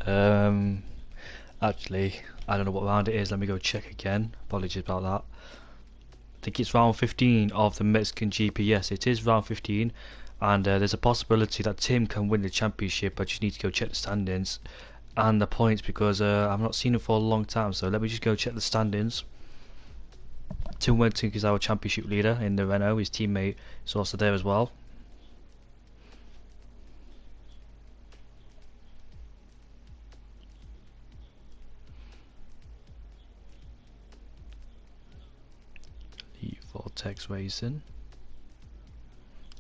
Um, Actually, I don't know what round it is. Let me go check again. Apologies about that. I think it's round 15 of the Mexican GP. Yes, it is round 15, and there's a possibility that Tim can win the championship. I just need to go check the standings and the points because I've not seen him for a long time. So let me just go check the standings. Tim Wenting is our championship leader in the Renault. His teammate is also there as well. The Vortex Racing.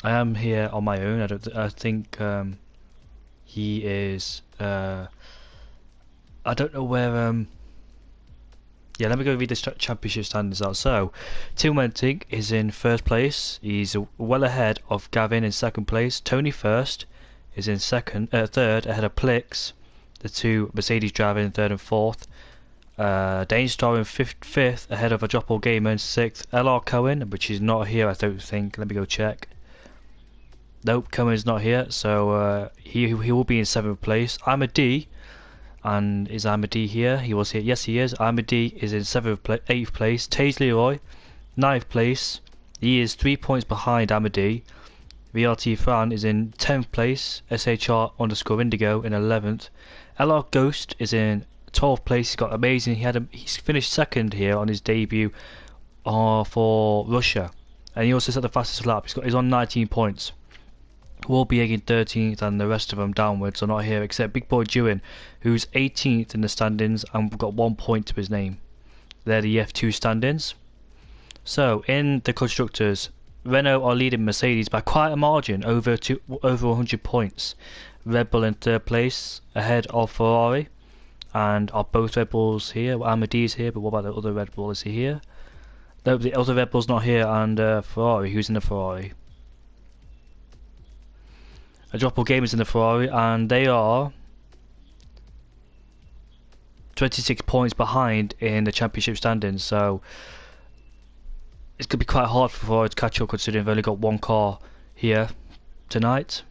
I am here on my own. I think he is. I don't know where. Yeah, let me go read the championship standings out. So, Tim Wenting is in first place. He's well ahead of Gavin in second place. Tony first is in third ahead of Plix. The two Mercedes drivers in third and fourth. Dane Star in fifth ahead of a Drop All Gamer in sixth. LR Cohen, which is not here, I don't think. Let me go check. Nope, Cohen's not here, so he will be in seventh place. I'm a D. And is Amadi here? He was here. Yes, he is. Amadi is in eighth place. Taze Leroy, ninth place. He is 3 points behind Amadi. VRT Fran is in 10th place. SHR underscore Indigo in 11th. LR Ghost is in 12th place. He's got amazing. He's finished second here on his debut for Russia, and he also set the fastest lap. He's on 19 points. Warbieg in 13th and the rest of them downwards are not here except Big Boy Dewin, who's 18th in the standings and got 1 point to his name. They're the F2 standings. So in the constructors, Renault are leading Mercedes by quite a margin, over 100 points. Red Bull in third place ahead of Ferrari, and are both Red Bulls here? Well, Amadi's here, but what about the other Red Bull? Is he here? No, the other Red Bull's not here, and Ferrari, who's in the Ferrari? A Drop All Gamers in the Ferrari, and they are 26 points behind in the championship standings, so it's going to be quite hard for Ferrari to catch up considering they've only got one car here tonight.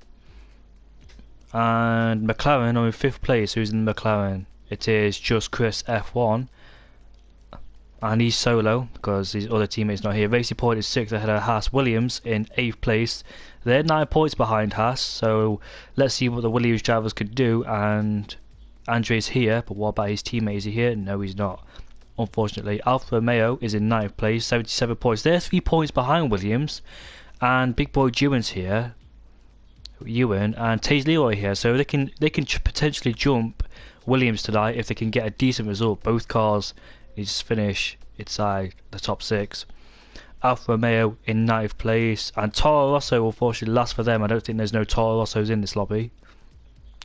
And McLaren are in 5th place. Who's in McLaren? It is just Chris F1, and he's solo because his other teammate's not here. Racing Point is 6th ahead of Haas. Williams in 8th place. They're 9 points behind Haas, so let's see what the Williams drivers could do. And Andre's here, but what about his teammate? Is he here? No, he's not, unfortunately. Alfa Romeo is in 9th place, 77 points. They're 3 points behind Williams, and Big Boy Ewan's here, Ewan, and Taze Leroy here, so they can potentially jump Williams tonight if they can get a decent result. Both cars just finish inside the top 6. Alfa Romeo in 9th place, and Toro Rosso will unfortunately last for them. I don't think there's no Toro Rossos in this lobby.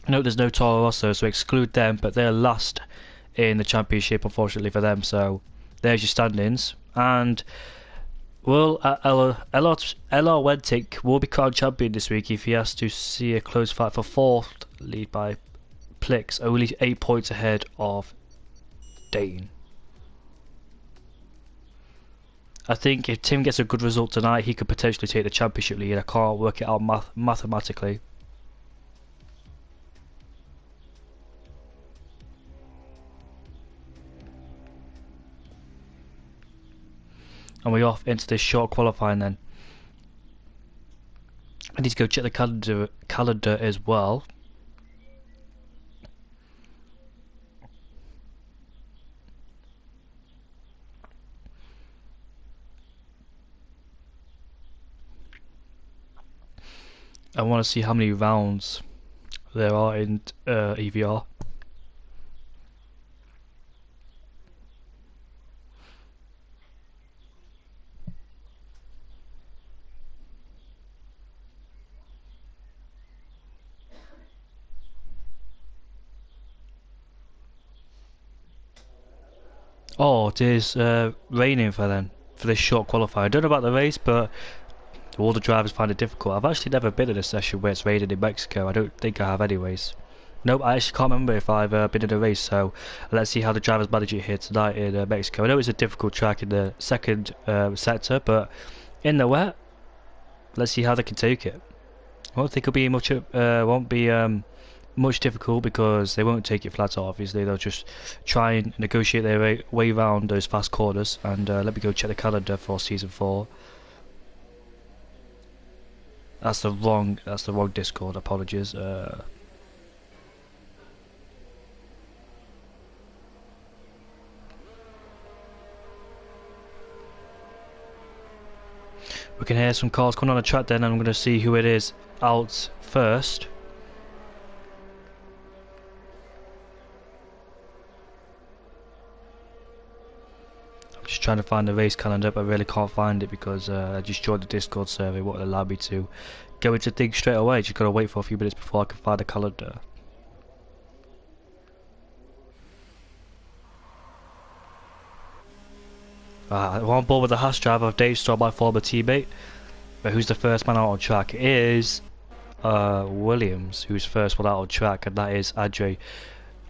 No, there's no Toro Rosso, so exclude them, but they're last in the championship unfortunately for them. So there's your standings, and well, LR Wentic will be crowned champion this week if he has to see a close fight for 4th, lead by Plix, only 8 points ahead of Dane. I think if Tim gets a good result tonight, he could potentially take the championship lead. I can't work it out mathematically. And we're off into this short qualifying then. I need to go check the calendar as well. I want to see how many rounds there are in EVR. Oh, it is raining for this short qualifier. I don't know about the race, but all the drivers find it difficult. I've actually never been in a session where it's raining in Mexico. I don't think I have anyways. Nope, I actually can't remember if I've been in a race, so let's see how the drivers manage it here tonight in Mexico. I know it's a difficult track in the second sector, but in the wet, let's see how they can take it. I don't think it'll be much. Won't be much difficult because they won't take it flat out, obviously. They'll just try and negotiate their way around those fast corners. And let me go check the calendar for season 4. That's the wrong Discord, apologies. We can hear some cars coming on the track then, and I'm going to see who it is out first. I'm just trying to find the race calendar, but I really can't find it because I just joined the Discord server. It won't allow me to go into things straight away. Just got to wait for a few minutes before I can find the calendar. We're on board with the Haas driver of Dave Star, my former teammate. But who's the first man out on track? It is Williams, who's first one out on track, and that is Andre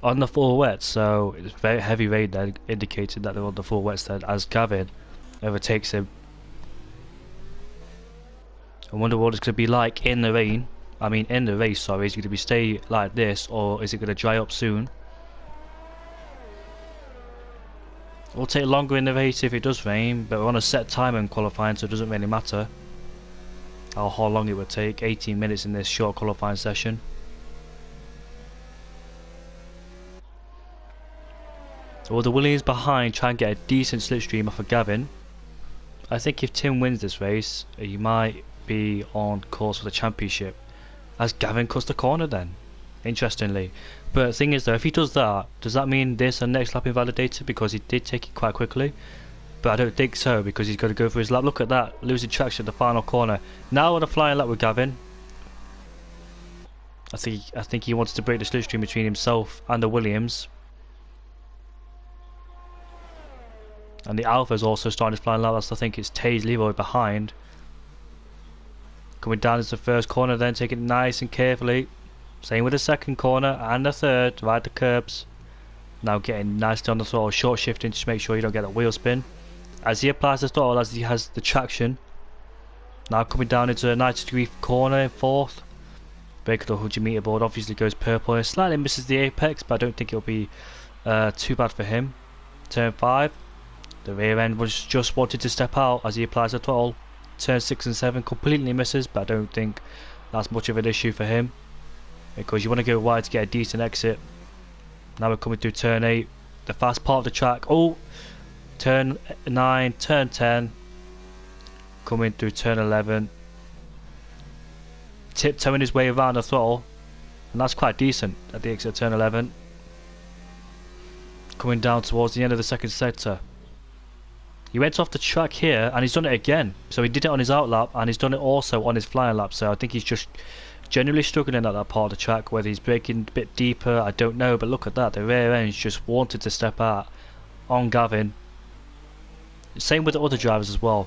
on the full wet. So it's very heavy rain there, indicating that they're on the full wets then, as Gavin overtakes him. I wonder what it's going to be like in the rain. I mean, in the race, sorry. Is it going to be stay like this, or is it going to dry up soon? It will take longer in the race if it does rain, but we're on a set time in qualifying, so it doesn't really matter how long it would take. 18 minutes in this short qualifying session. Well, the Williams behind try and get a decent slipstream off of Gavin. I think if Tim wins this race, he might be on course for the championship, as Gavin cuts the corner then, interestingly. But the thing is though, if he does that, does that mean this and next lap invalidated, because he did take it quite quickly? But I don't think so, because he's got to go for his lap. Look at that, losing traction at the final corner. Now on a flying lap with Gavin. I think he wants to break the slipstream between himself and the Williams. And the Alpha is also starting his flying lap. I think it's Taze Leroy behind. Coming down into the first corner, then taking it nice and carefully. Same with the second corner and the third, right the curbs. Now getting nicely on the throttle, short shifting to make sure you don't get a wheel spin. As he applies the throttle, as he has the traction. Now coming down into a 90-degree corner in fourth. Breaking the 100 meter board, obviously goes purple. It slightly misses the apex, but I don't think it'll be too bad for him. Turn 5. The rear end was just wanted to step out as he applies the throttle. Turn 6 and 7 completely misses, but I don't think that's much of an issue for him, because you want to go wide to get a decent exit. Now we're coming through turn 8, the fast part of the track. Oh, turn 9, turn 10, coming through turn 11, tiptoeing his way around the throttle, and that's quite decent at the exit of turn 11. Coming down towards the end of the second sector. He went off the track here and he's done it again. So he did it on his out lap and he's done it also on his flying lap. So I think he's just generally struggling at that part of the track. Whether he's braking a bit deeper, I don't know. But look at that, the rear end's just wanted to step out on Gavin. Same with the other drivers as well.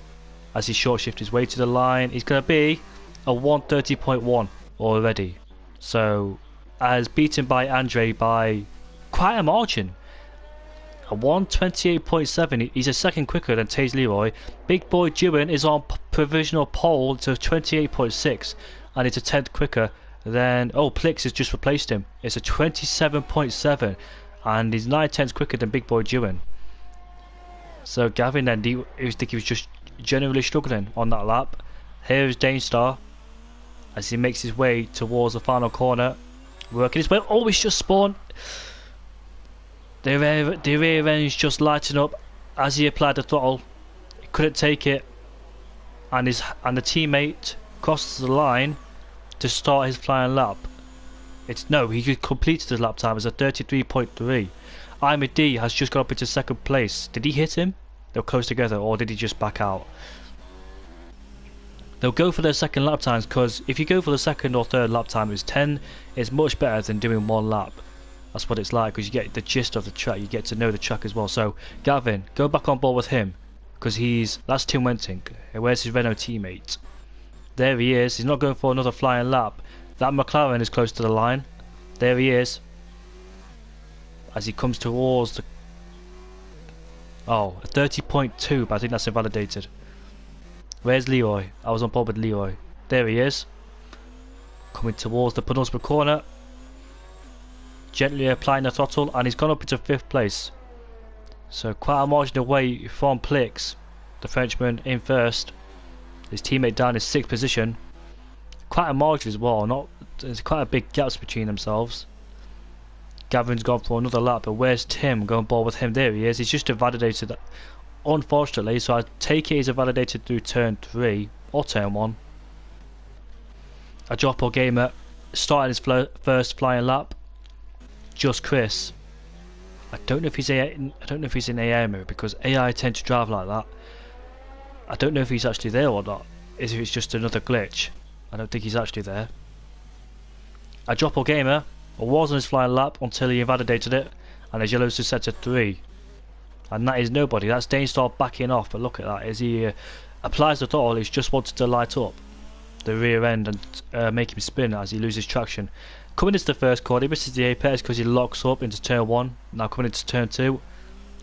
As he short shifts his way to the line, he's going to be a 130.1 already. So as beaten by Andre by quite a margin. A 128.7, he's a second quicker than Taze Leroy. Big Boy Dewin is on provisional pole to 28.6, and it's a 10th quicker than, oh, Plix has just replaced him. It's a 27.7, and he's 9/10ths quicker than Big Boy Dewin. So Gavin then, I think he was just generally struggling on that lap. Here is Danestar as he makes his way towards the final corner, working his way. Oh, he's just spawned. The rear end's just lighting up as he applied the throttle. He couldn't take it, and the teammate crosses the line to start his flying lap. He completed his lap time as a 33.3. Imid D has just got up into second place. Did he hit him? They were close together, or did he just back out? They'll go for their second lap times, because if you go for the second or third lap time, it's 10 is much better than doing one lap. That's what it's like, because you get the gist of the track, you get to know the track as well. So Gavin, go back on board with him, because that's Tim Wenting. Where's his Renault teammate? There he is. He's not going for another flying lap. That McLaren is close to the line. There he is, as he comes towards the 30.2, but I think that's invalidated. Where's Leroy? I was on board with Leroy. There he is, coming towards the penultimate corner. gently applying the throttle, and he's gone up into 5th place. So quite a margin away from Plix, the Frenchman in 1st. His teammate down in 6th position. Quite a margin as well. There's quite a big gaps between themselves. Gavin's gone for another lap, but where's Tim? Going ball with him. There he is. He's just invalidated, unfortunately. So I take it he's invalidated through turn 3 or turn 1. A drop or gamer starting his first flying lap. Just Chris. I don't know if he's in AI mode, because AI tend to drive like that. I don't know if he's actually there or not. If it's just another glitch. I don't think he's actually there. A drop or gamer was on his flying lap until he invalidated it, and his yellows is set to 3. And that is nobody. That's Danestar backing off, but look at that. As he applies the throttle, he's just wanted to light up the rear end and make him spin as he loses traction. Coming into the first corner, he misses the apex because he locks up into turn 1. Now coming into turn 2,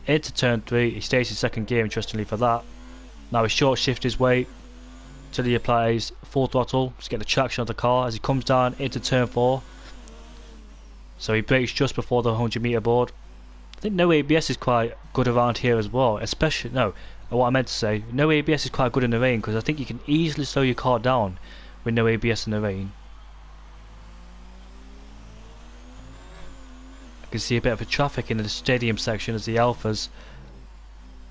into turn 3, he stays in 2nd gear, interestingly for that. Now he short shift his way till he applies full throttle to get the traction of the car as he comes down into turn 4. So he brakes just before the 100-meter board. I think no ABS is quite good around here as well, especially, no, what I meant to say, no ABS is quite good in the rain, because I think you can easily slow your car down with no ABS in the rain. I can see a bit of a traffic in the stadium section as the Alphas,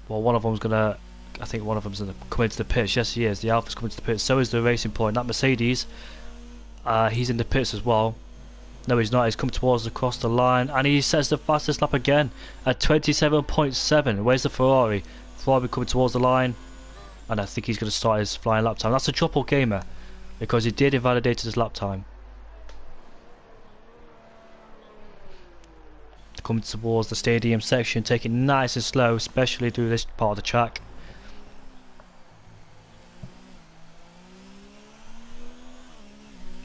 well, one of them's gonna, I think one of them's gonna come into the pits. Yes, he is. The Alpha's coming to the pits. So is the Racing Point. That Mercedes, he's in the pits as well. No, he's not. He's come towards across the line, and he sets the fastest lap again at 27.7. Where's the Ferrari? Ferrari coming towards the line, and I think he's going to start his flying lap time. That's a drop or gamer, because he did invalidate his lap time. Coming towards the stadium section, taking it nice and slow, especially through this part of the track.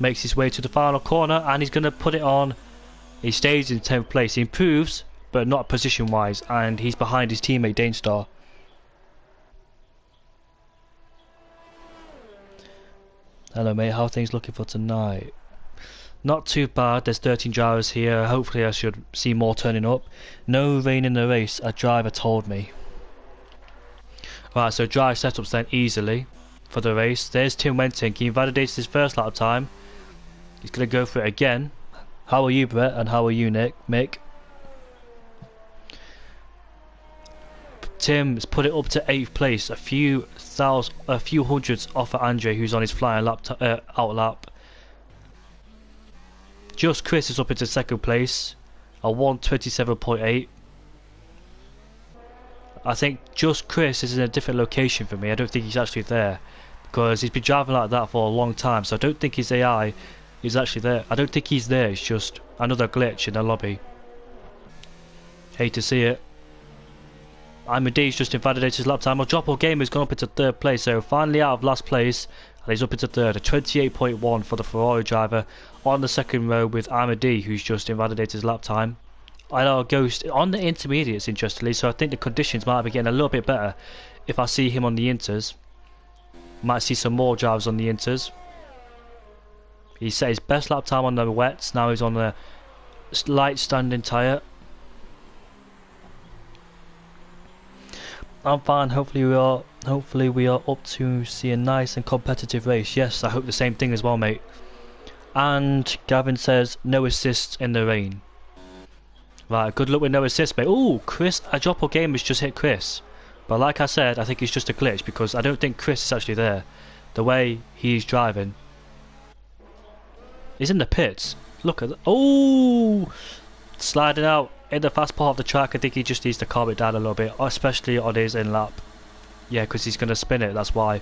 Makes his way to the final corner, and he's going to put it on. He stays in 10th place. He improves, but not position wise, and he's behind his teammate Danestar. Hello mate, how are things looking for tonight? Not too bad. There's 13 drivers here. Hopefully I should see more turning up. No rain in the race, a driver told me. Right, so drive setups then easily for the race. There's Tim Wenting. He invalidates his first lap time. He's going to go for it again. How are you, Brett? And how are you, Mick? Tim's put it up to 8th place. A few hundreds off of Andre, who's on his flying lap out lap. Just Chris is up into 2nd place. A 1:27.8. I think Just Chris is in a different location for me. I don't think he's actually there, because he's been driving like that for a long time. So I don't think his AI is actually there. I don't think he's there. It's just another glitch in the lobby. Hate to see it. I'm D's just invalidated his lap time. A drop or game has gone up into 3rd place. So finally out of last place, and he's up into 3rd. A 28.1 for the Ferrari driver on the 2nd row with Ahmadi, who's just invalidated his lap time. I know Ghost on the intermediates, interestingly, so I think the conditions might be getting a little bit better if I see him on the inters. Might see some more drivers on the inters. He set his best lap time on the wets. Now he's on the light standing tyre. I'm fine. Hopefully we are up to see a nice and competitive race. Yes, I hope the same thing as well, mate. And Gavin says no assists in the rain. Right, good luck with no assists, mate. Ooh, Chris, a drop or game has just hit Chris. But like I said, I think it's just a glitch, because I don't think Chris is actually there. The way he's driving. He's in the pits. Look at that. Oh, sliding out in the fast part of the track. I think he just needs to calm it down a little bit, especially on his in lap. Yeah, because he's going to spin it, that's why.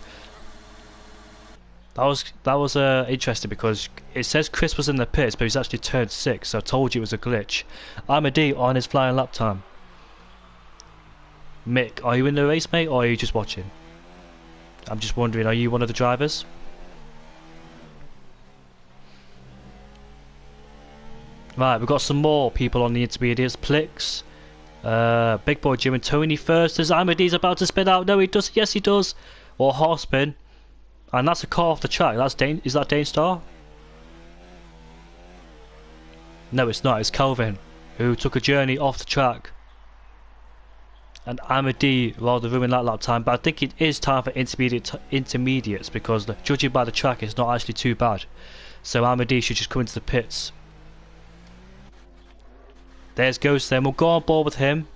That was interesting, because it says Chris was in the pits, but he's actually turned 6, so I told you it was a glitch. I'm a D on his flying lap time. Mick, are you in the race, mate, or are you just watching? I'm just wondering, are you one of the drivers? Right, we've got some more people on the intermediates. Plix, Big Boy Jim and Tony first, as Ahmadi's about to spin out. No, he does. Yes, he does. Or half spin. And that's a car off the track. Is that Danestar? No, it's not. It's Kelvin. who took a journey off the track. And Amadi rather ruined that lap time, but I think it is time for intermediates because judging by the track it's not actually too bad. So Amadi should just come into the pits. There's Ghost then, we'll go on board with him.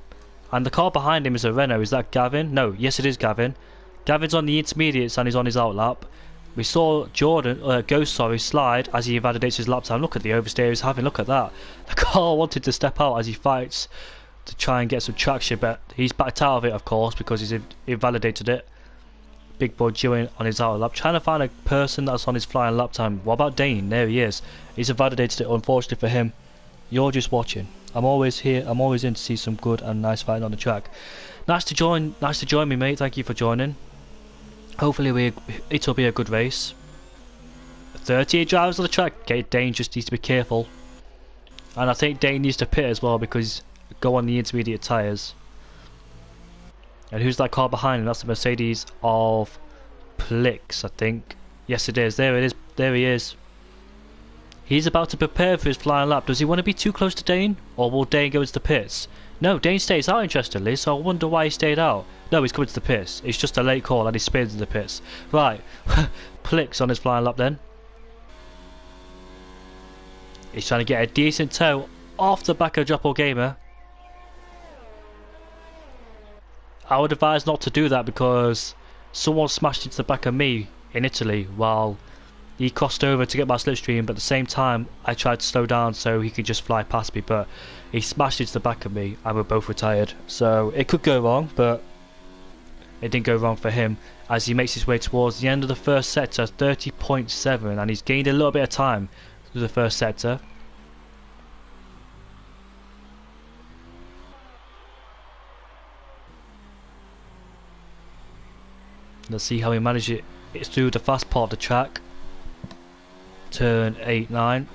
And the car behind him is a Renault. Is that Gavin? No, yes it is Gavin. Gavin's on the intermediates and he's on his outlap. We saw Ghost slide as he invalidates his lap time. Look at the oversteer he's having, look at that. The car wanted to step out as he fights to try and get some traction, but he's backed out of it of course because he's invalidated it. Big boy Joey on his outer lap, trying to find a person that's on his flying lap time. What about Dane? There he is. He's invalidated it, unfortunately for him. You're just watching. I'm always here, I'm always in to see some good and nice fighting on the track. Nice to join me mate, thank you for joining. Hopefully it'll be a good race. 38 drivers on the track. Okay, Dane just needs to be careful. And I think Dane needs to pit as well because go on the intermediate tyres. And who's that car behind him? That's the Mercedes of Plix, I think. Yes it is. There it is. There he is. He's about to prepare for his flying lap. Does he want to be too close to Dane? Or will Dane go into the pits? No, Dane stays out interestingly, so I wonder why he stayed out. No, he's coming to the pits. It's just a late call and he spins in the pits. Right. Plix on his flying lap then. He's trying to get a decent tow off the back of Joppo Gamer. I would advise not to do that because someone smashed into the back of me in Italy while he crossed over to get my slipstream, but at the same time I tried to slow down so he could just fly past me, but he smashed into the back of me and we're both retired. So it could go wrong, but it didn't go wrong for him as he makes his way towards the end of the first sector, 30.7, and he's gained a little bit of time through the first sector. Let's see how he managed it. It's through the fast part of the track. Turn 8-9.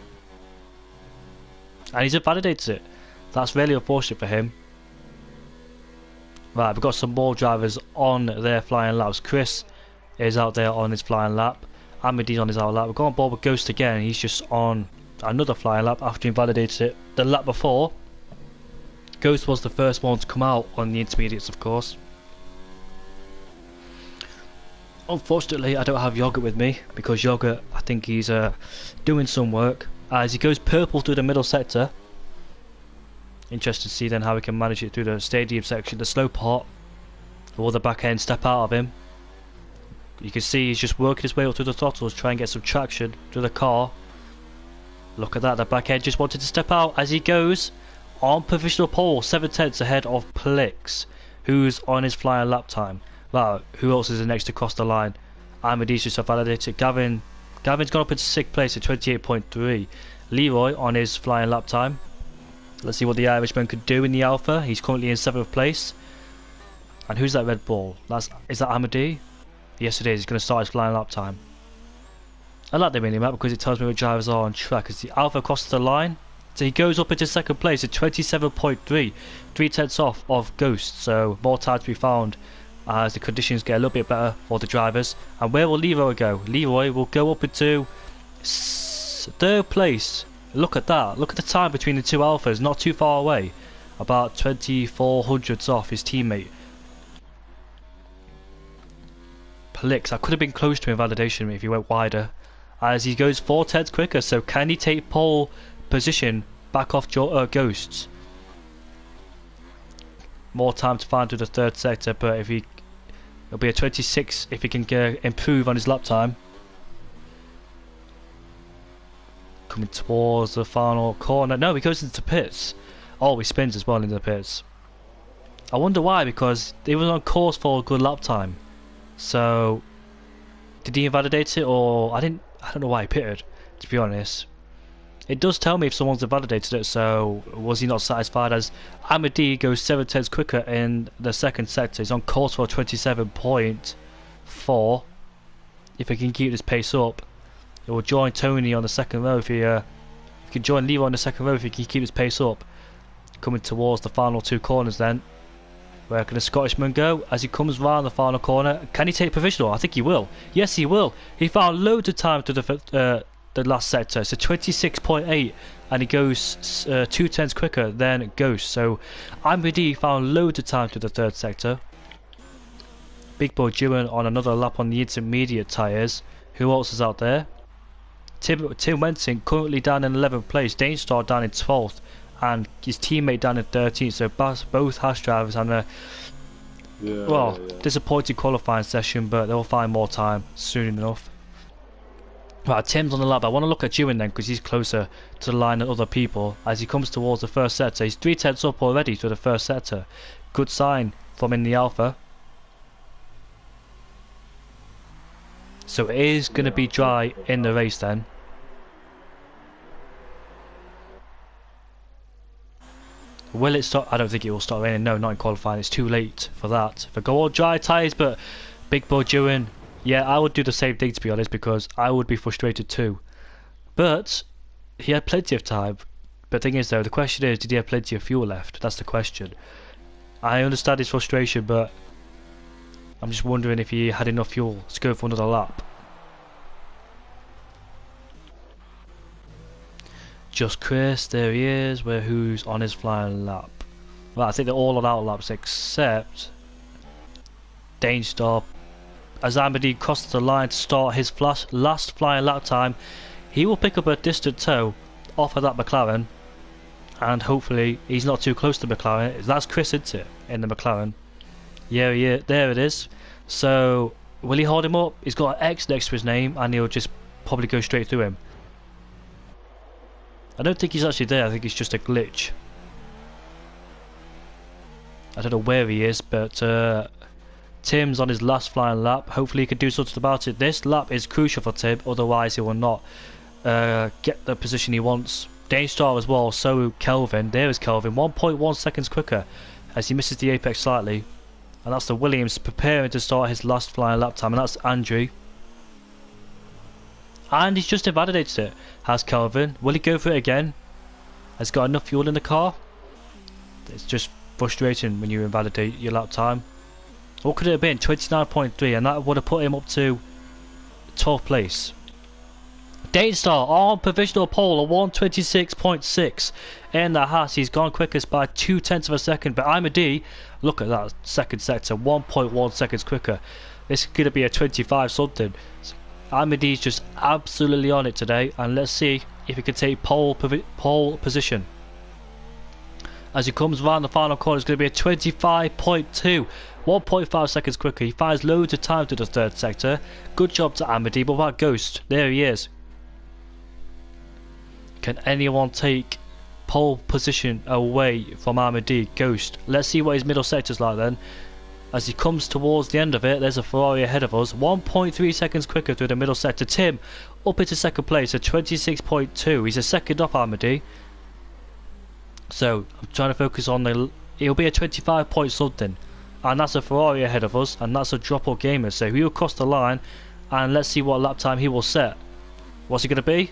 And he's invalidated it. That's really unfortunate for him. Right, we've got some more drivers on their flying laps. Chris is out there on his flying lap. Amadi's on his outer lap. We've got on board with Ghost again. He's just on another flying lap after he invalidated it the lap before. Ghost was the first one to come out on the intermediates, of course. Unfortunately, I don't have Yogurt with me because Yogurt, I think he's doing some work as he goes purple through the middle sector. Interested to see then how he can manage it through the stadium section, the slow part. Will the back end step out of him? You can see he's just working his way up through the throttles, trying to get some traction through the car. Look at that, the back end just wanted to step out as he goes on provisional pole, 7/10 ahead of Plix, who's on his flying lap time. Wow, who else is the next to cross the line? Amadi's just validated. Gavin's gone up into 6th place at 28.3. Leroy on his flying lap time. Let's see what the Irishman could do in the Alpha. He's currently in 7th place. And who's that Red Bull? Is that Amadi? Yes it is, he's going to start his flying lap time. I like the mini-map because it tells me what drivers are on track. As the Alpha crosses the line, so he goes up into 2nd place at 27.3. 3/10 off of Ghost, so more time to be found as the conditions get a little bit better for the drivers. And where will Leroy go? Leroy will go up into 3rd place. Look at that, look at the time between the two Alphas, not too far away, about 2400ths off his teammate. Plix, I could have been close to invalidation if he went wider as he goes 4/10 quicker, so can he take pole position back off Ghosts? More time to find through the 3rd sector, but if it'll be a 26 if he can improve on his lap time. Coming towards the final corner. No, he goes into pits. Oh, he spins as well into the pits. I wonder why, because he was on course for a good lap time. So did he invalidate it, or I don't know why he pitted, to be honest. It does tell me if someone's invalidated it, so was he not satisfied as Amadi goes 7/10 quicker in the 2nd sector. He's on course for 27.4. If he can keep this pace up, it will join Tony on the 2nd row if he can join Leroy on the 2nd row if he can keep his pace up. Coming towards the final 2 corners then. Where can the Scottishman go as he comes round the final corner? Can he take provisional? I think he will. Yes, he will. He found loads of time to the the last sector. So 26.8, and he goes 2 tenths quicker than Ghost. So IMD found loads of time to the third sector. Big Boy Jewin on another lap on the intermediate tyres. Who else is out there? Tim Wenting currently down in 11th place, Danestar down in 12th, and his teammate down in 13th. So both Haas drivers having a disappointing qualifying session, but they'll find more time soon enough. Right, Tim's on the lap. I want to look at Jewin then, because he's closer to the line than other people as he comes towards the first sector. He's 3 tenths up already to the first sector. Good sign from in the Alpha. So it is going to be dry in the race then. Will it start? I don't think it will start raining. No, not in qualifying. It's too late for that. If I go all dry tyres, but Big Boy Jewin, yeah, I would do the same thing to be honest, because I would be frustrated too. But he had plenty of time. But the thing is though, the question is, did he have plenty of fuel left? That's the question. I understand his frustration, but I'm just wondering if he had enough fuel to go for another lap. Just Chris, there he is, who's on his flying lap. Right, I think they're all on out laps except Danestar. As Amity crosses the line to start his last flying lap time, he will pick up a distant tow off of that McLaren, and hopefully he's not too close to McLaren. That's Chris, isn't it, in the McLaren? Yeah, there it is. So will he hold him up? He's got an X next to his name, and he'll just probably go straight through him. I don't think he's actually there. I think it's just a glitch. I don't know where he is, but Tim's on his last flying lap. Hopefully he can do something about it. This lap is crucial for Tim, otherwise he will not get the position he wants. Danestar as well, so Kelvin. There is Kelvin, 1.1 seconds quicker as he misses the apex slightly. And that's the Williams preparing to start his last flying lap time, and that's Andrew. And he's just invalidated it. Has Kelvin. Will he go for it again? Has he got enough fuel in the car? It's just frustrating when you invalidate your lap time. What could it have been? 29.3, and that would have put him up to 12th place. Danestar on provisional pole at 126.6 in the Haas. He's gone quickest by 2 tenths of a second, but I'm a D. Look at that second sector, 1.1 seconds quicker. This is going to be a 25 something. Amadi's just absolutely on it today, and let's see if he can take pole position. As he comes around the final corner, it's going to be a 25.2, 1.5 seconds quicker. He finds loads of time to the third sector. Good job to Amadi, but what Ghost? There he is. Can anyone take pole position away from Amadi? Ghost. Let's see what his middle sector's like then. As he comes towards the end of it, there's a Ferrari ahead of us, 1.3 seconds quicker through the middle sector. Tim up into second place at 26.2. He's a second off Amadi. So I'm trying to focus on it'll be a 25 point something, and that's a Ferrari ahead of us, and that's a Drop-Out Gamer. So he will cross the line, and let's see what lap time he will set. What's he going to be?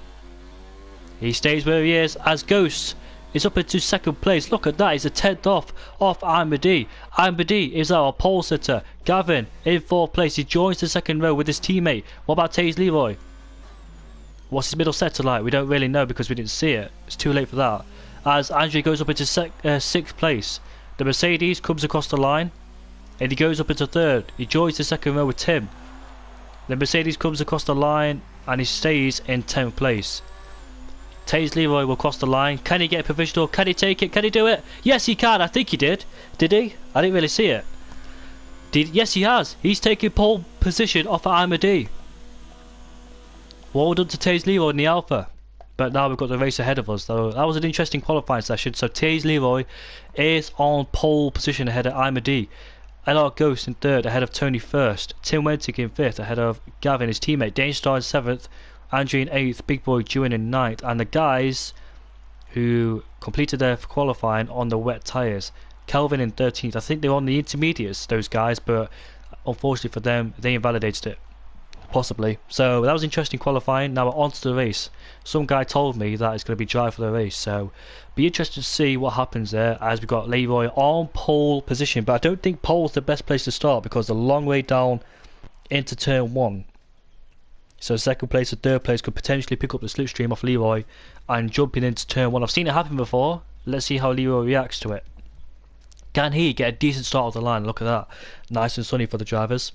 He stays where he is as Ghost is up into second place. Look at that, he's a 10th off Amadi. Amadi is our pole sitter. Gavin in 4th place. He joins the second row with his teammate. What about Taze Leroy? What's his middle sector like? We don't really know because we didn't see it. It's too late for that. As Andrew goes up into 6th place. The Mercedes comes across the line, and he goes up into 3rd. He joins the second row with Tim. The Mercedes comes across the line, and he stays in 10th place. Taze Leroy will cross the line. Can he get a provisional? Can he take it? Can he do it? Yes, he can. I think he did. Did he? I didn't really see it. Yes, he has. He's taking pole position off Amadi. Well done to Taze Leroy in the Alpha. But now we've got the race ahead of us. So that was an interesting qualifying session. So Taze Leroy is on pole position ahead of Amadi. LR Ghost in 3rd ahead of Tony 1st. Tim Wentig in 5th ahead of Gavin, his teammate. Danestar in 7th. Andrew in 8th, Big Boy Jewin in 9th, and the guys who completed their qualifying on the wet tyres, Kelvin in 13th. I think they were on the intermediates, those guys, but unfortunately for them, they invalidated it, possibly. So that was interesting qualifying. Now we're on to the race. Some guy told me that it's going to be dry for the race, so be interested to see what happens there as we've got Leroy on pole position, but I don't think pole's the best place to start because the long way down into turn 1. So second place and third place could potentially pick up the slipstream off Leroy and jumping into turn 1. I've seen it happen before. Let's see how Leroy reacts to it. Can he get a decent start off the line? Look at that. Nice and sunny for the drivers.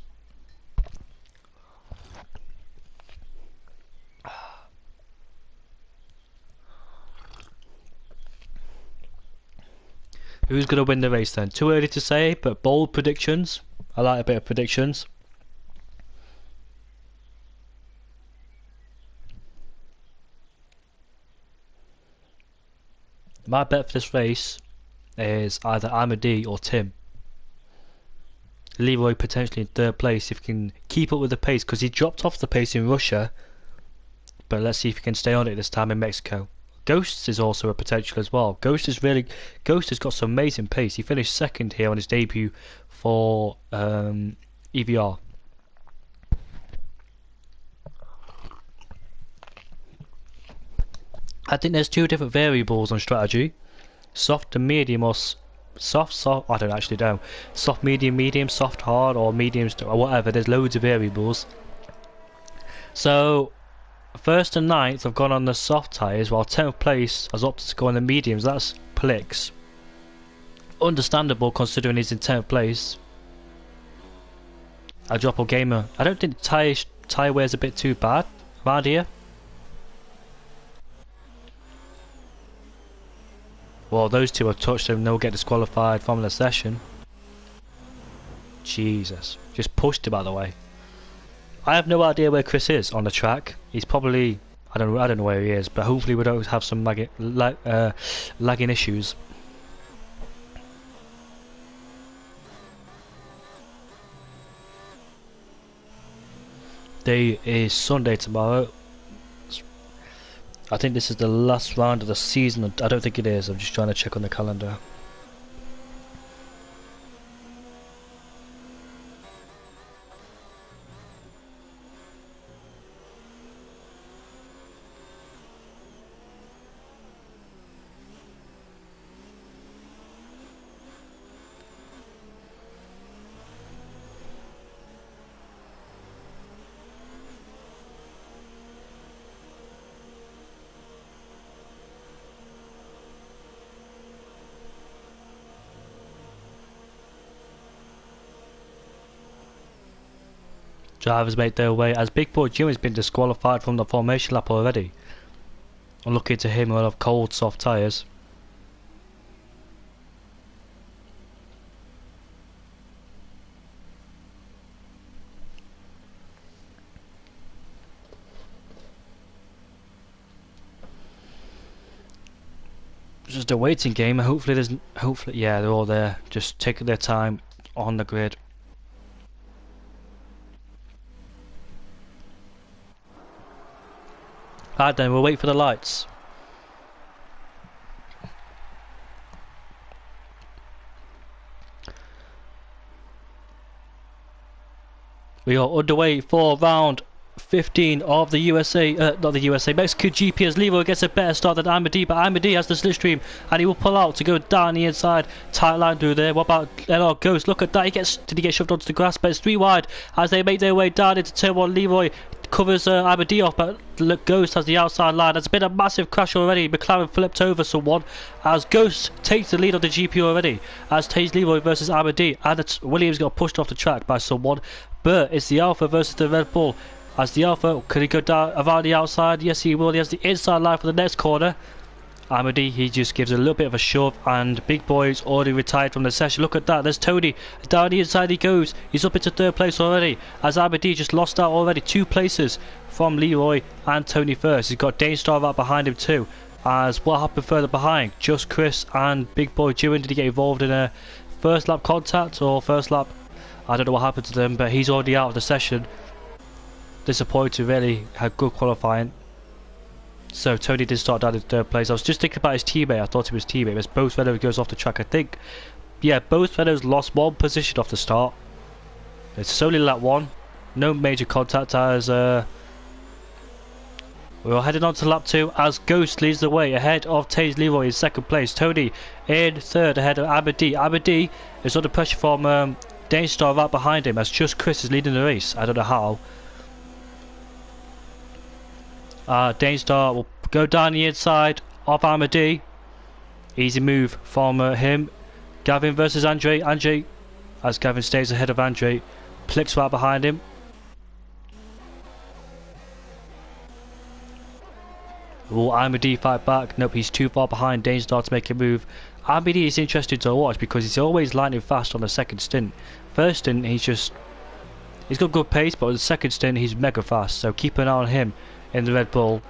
Who's going to win the race then? Too early to say, but bold predictions. I like a bit of predictions. My bet for this race is either Amadi or Tim. Leroy potentially in third place if he can keep up with the pace, because he dropped off the pace in Russia, but let's see if he can stay on it this time in Mexico. Ghost is also a potential as well. Ghost has got some amazing pace. He finished second here on his debut for EVR. I think there's two different variables on strategy: soft and medium, or soft. I don't actually know. Soft, medium, soft, hard, or medium, or whatever. There's loads of variables. So first and ninth have gone on the soft tyres, while 10th place has opted to go on the mediums. That's Plix. Understandable considering he's in 10th place. A drop gamer. I don't think tyre wear's a bit too bad around here. Well, those two have touched him and they'll get disqualified from the session. Jesus. Just pushed him out of the way. I have no idea where Chris is on the track. He's probably... I don't know where he is, but hopefully we don't have some lagging issues. Day is Sunday tomorrow. I think this is the last round of the season. I don't think it is. I'm just trying to check on the calendar. Drivers make their way as Big Boy Jim has been disqualified from the formation lap already. Unlucky to him, we'll have cold, soft tyres. Just a waiting game. Hopefully yeah, they're all there, just taking their time on the grid. Alright then, we'll wait for the lights. We are underway for round 15 of the Mexico GP, as Leroy gets a better start than Amadi, but Amadi has the slipstream and he will pull out to go down the inside. Tight line through there. What about LR Ghost? Look at that. Did he get shoved onto the grass? But it's 3 wide as they make their way down into turn 1. Leroy covers Amadi off, but look, Ghost has the outside line. There's been a massive crash already. McLaren flipped over someone as Ghost takes the lead on the GP already, as takes Leroy versus Amadi, and Williams got pushed off the track by someone. But it's the Alpha versus the Red Bull. As the Alpha, could he go down around the outside? Yes, he will. He has the inside line for the next corner. Amadi, he just gives a little bit of a shove, and Big Boy's already retired from the session. Look at that. There's Tony. Down the inside he goes. He's up into 3rd place already, as Amadi just lost out already 2 places from Leroy and Tony first. He's got Danestar right behind him too. As what happened further behind? Just Chris and Big Boy Jewin. Did he get involved in a first lap contact or first lap? I don't know what happened to them, but he's already out of the session. Disappointed, really. Had good qualifying. So Tony did start down in 3rd place. I was just thinking about his teammate. I thought it was his teammate. As both fellows goes off the track, I think. Yeah, both fellows lost 1 position off the start. It's only lap 1. No major contact as we're heading on to lap 2 as Ghost leads the way ahead of Taze Leroy in 2nd place. Tony in 3rd ahead of Amadi. Amadi is under pressure from Danestar right behind him, as just Chris is leading the race. I don't know how. Danestar will go down the inside of Amadi. Easy move from him. Gavin versus Andre. Andre, as Gavin stays ahead of Andre, Plix right behind him. Will Amadi fight back? Nope, he's too far behind Danestar to make a move. Amadi is interesting to watch because he's always lightning fast on the second stint. First stint, he's got good pace, but on the second stint, he's mega fast. So keep an eye on him in the Red Bull.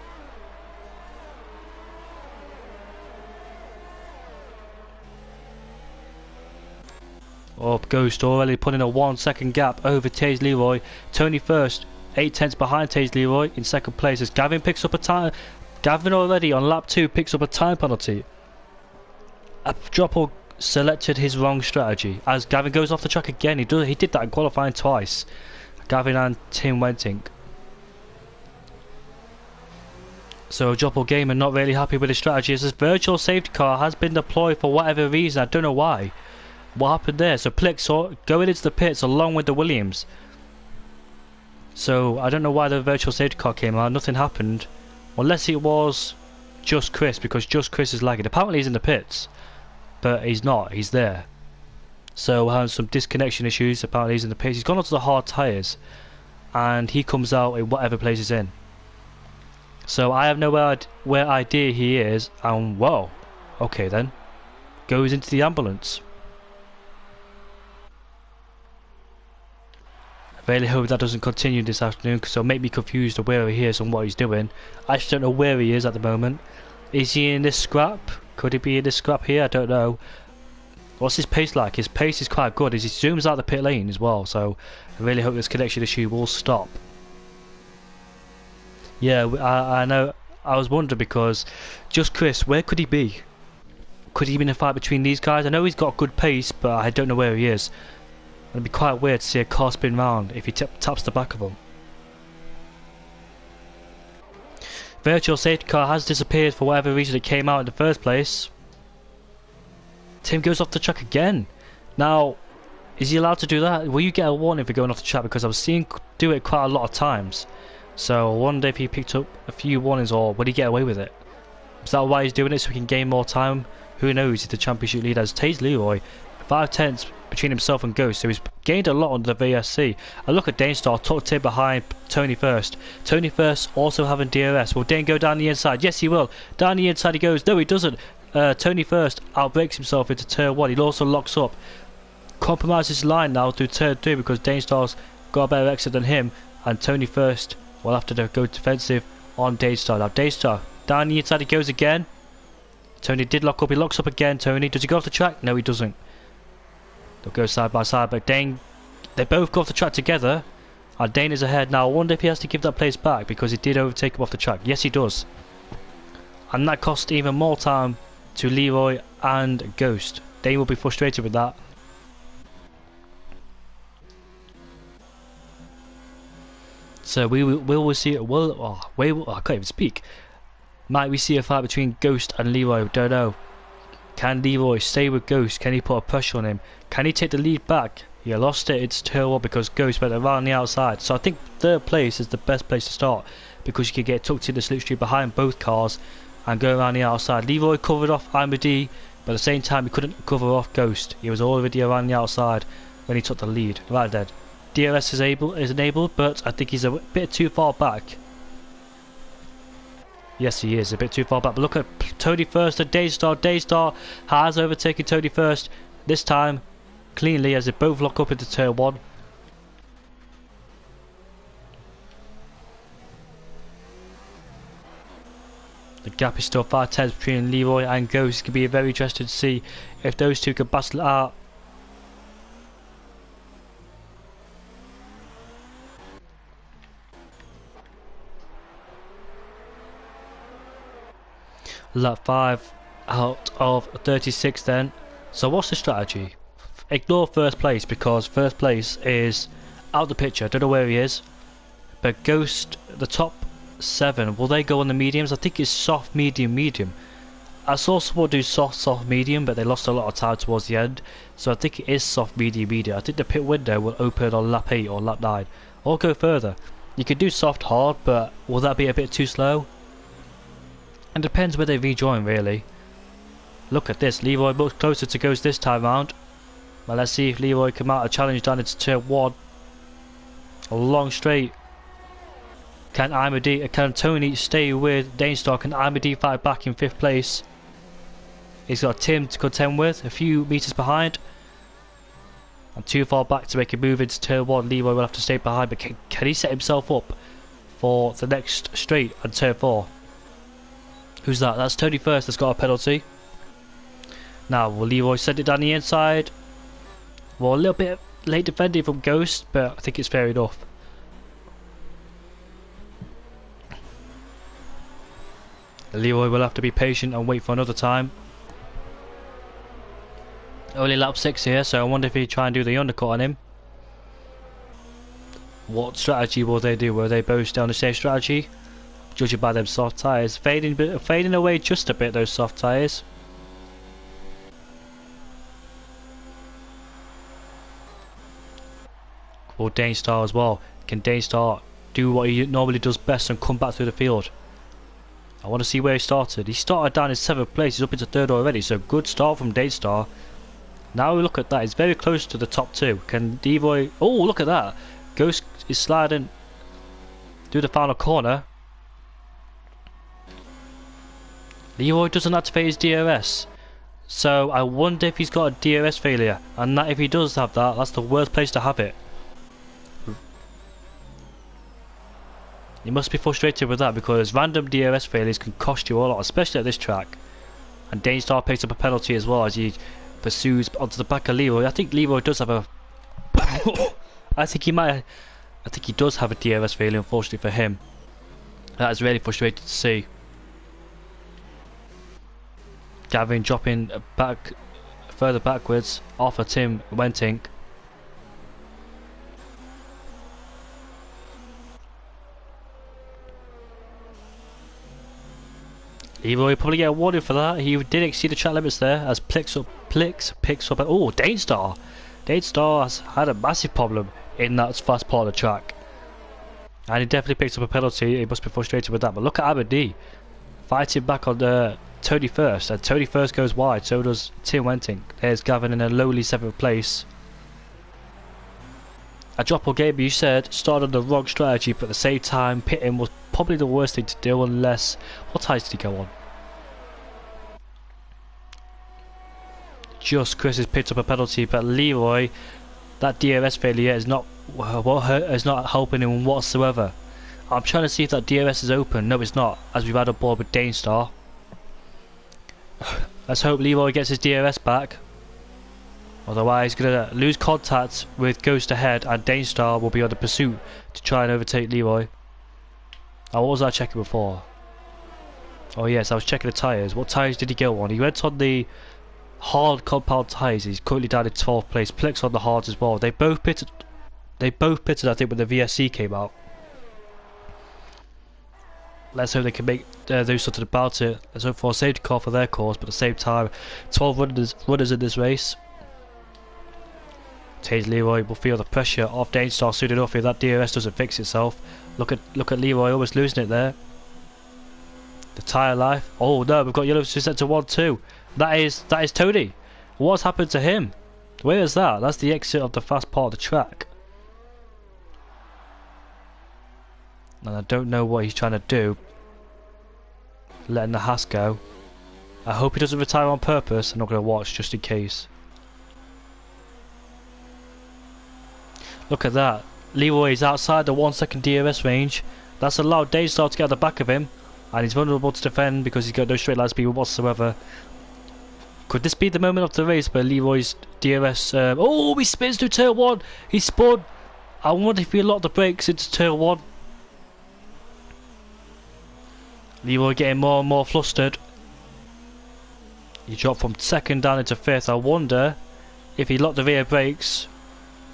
Up Ghost already putting a 1 second gap over Taze Leroy. Tony first, 8 tenths behind Taze Leroy in second place as Gavin picks up a time. Gavin already on lap 2 picks up a time penalty. Dropple selected his wrong strategy as Gavin goes off the track again. He did that in qualifying twice. Gavin and Tim Wenting. So Dropple Gamer not really happy with his strategy as this virtual safety car has been deployed for whatever reason. I don't know why. What happened there? So Plix going into the pits along with the Williams. So I don't know why the virtual safety car came out. Nothing happened. Unless it was just Chris, because just Chris is lagging. Apparently he's in the pits, but he's not. He's there. So we're having some disconnection issues. Apparently he's in the pits. He's gone onto the hard tyres, and he comes out in whatever place he's in. So I have no idea he is. And whoa, okay then, goes into the ambulance. Really hope that doesn't continue this afternoon because it'll make me confused of where he is and what he's doing. I just don't know where he is at the moment. Is he in this scrap? Could he be in this scrap here? I don't know. What's his pace like? His pace is quite good as he zooms out the pit lane as well, so I really hope this connection issue will stop. Yeah, I know. I was wondering because just Chris, where could he be? Could he be in a fight between these guys? I know he's got good pace, but I don't know where he is. It'd be quite weird to see a car spin round if he taps the back of him. Virtual safety car has disappeared for whatever reason it came out in the first place. Tim goes off the track again. Now, is he allowed to do that? Will you get a warning for going off the track? Because I was seeing do it quite a lot of times. So I wonder if he picked up a few warnings or would he get away with it? Is that why he's doing it so he can gain more time? Who knows? He's the championship leader as Taze Leroy. 5 tenths between himself and Ghost, so he's gained a lot under the VSC. I look at Danestar, tucked in behind Tony First. Tony First also having DRS. Will Dane go down the inside? Yes, he will. Down the inside he goes. No, he doesn't. Tony First outbreaks himself into turn 1. He also locks up. Compromises his line now through turn 2 because Danestar's got a better exit than him, and Tony First will have to go defensive on Danestar. Now Danestar, down the inside he goes again. Tony did lock up. He locks up again, Tony. Does he go off the track? No, he doesn't. They'll go side by side, but Dane, they both go off the track together. Dane is ahead now. I wonder if he has to give that place back because he did overtake him off the track. Yes, he does. And that cost even more time to Leroy and Ghost. Dane will be frustrated with that. So we will see. I can't even speak. Might we see a fight between Ghost and Leroy? Don't know. Can Leroy stay with Ghost? Can he put a pressure on him? Can he take the lead back? He lost it. It's terrible because Ghost went around the outside. So I think third place is the best place to start because you can get tucked in the slipstream behind both cars and go around the outside. Leroy covered off Amadi, but at the same time he couldn't cover off Ghost. He was already around the outside when he took the lead. Right then, DRS is enabled, but I think he's a bit too far back. Yes, he is a bit too far back. But look at Tony First and Daystar. Daystar has overtaken Tony First this time cleanly as they both lock up into turn 1. The gap is still 5 tenths between Leroy and Ghost. It can be very interesting to see if those two can battle it out. Lap 5 out of 36 then. So what's the strategy? Ignore first place because first place is out of the picture. I don't know where he is. But Ghost, the top 7, will they go on the mediums? I think it's soft, medium, medium. I saw someone do soft, medium, but they lost a lot of time towards the end. So I think it is soft, medium, medium. I think the pit window will open on lap 8 or lap 9. Or go further. You could do soft hard, but will that be a bit too slow? It depends where they rejoin really. Look at this, Leroy much closer to Ghost this time round. Well, let's see if Leroy can mount a challenge down into turn 1. A long straight. Can Tony stay with Dainstar? Can Imedy fight back in 5th place? He's got Tim to contend with, a few metres behind. And too far back to make a move into turn 1. Leroy will have to stay behind, but can he set himself up for the next straight and turn 4? Who's that? That's Tony first that's got a penalty. Now, will Leroy send it down the inside? Well, a little bit late defending from Ghost, but I think it's fair enough. Leroy will have to be patient and wait for another time. Only lap 6 here, so I wonder if he try and do the undercut on him. What strategy will they do? Will they both stay on the same strategy? Judging by them soft tyres. Fading away just a bit, those soft tyres. Or Dainstar as well. Can Dainstar do what he normally does best and come back through the field? I want to see where he started. He started down in 7th place. He's up into 3rd already. So good start from Dainstar. Now we look at that. He's very close to the top 2. Can Leroy... Oh, look at that. Ghost is sliding through the final corner. Leroy doesn't activate his DRS. So I wonder if he's got a DRS failure. And that if he does have that, that's the worst place to have it. You must be frustrated with that because random DRS failures can cost you a lot, especially at this track. And Dainstar picks up a penalty as well as he pursues onto the back of Leroy. I think Leroy does have a... I think he does have a DRS failure, unfortunately for him. That is really frustrating to see. Gavin dropping back further backwards off of Tim Wenting. Leroy probably get a warning for that. He did exceed the track limits there as Plix picks up. Oh, Dainstar! Dainstar has had a massive problem in that fast part of the track. And he definitely picks up a penalty. He must be frustrated with that. But look at Imedy fighting back on Tony first. And Tony first goes wide. So does Tim Wenting. There's Gavin in a lowly 7th place. A drop or game, you said, started on the wrong strategy, but at the same time, pitting was probably the worst thing to do unless... What tyres did he go on? Just Chris has picked up a penalty, but Leroy, that DRS failure is not helping him whatsoever. I'm trying to see if that DRS is open. No, it's not, as we've had a board with Dainstar. Let's hope Leroy gets his DRS back. Otherwise, he's going to lose contact with Ghost ahead, and Dainstar will be on the pursuit to try and overtake Leroy. Oh, what was I checking before? Oh yes, I was checking the tyres. What tyres did he go on? He went on the hard compound tyres. He's currently down in 12th place. Plix on the hards as well. They both pitted, I think, when the VSC came out. Let's hope they can do something about it. Let's hope for a safety car for their cause, but at the same time, 12 runners in this race. Tage Leroy will feel the pressure of Dainstar soon enough if that DRS doesn't fix itself. Look at Leroy almost losing it there. The tyre life. Oh no, we've got yellow to set to 1-2. That is Tony. What's happened to him? Where is that? That's the exit of the fast part of the track. And I don't know what he's trying to do. Letting the Haas go. I hope he doesn't retire on purpose. I'm not going to watch just in case. Look at that. Leroy is outside the 1 second DRS range. That's allowed Dainstar to get at the back of him. And he's vulnerable to defend because he's got no straight line speed whatsoever. Could this be the moment of the race where Leroy's DRS... oh, he spins through turn 1. He spun. I wonder if he locked the brakes into turn 1. Leroy getting more and more flustered. He dropped from 2nd down into 5th. I wonder if he locked the rear brakes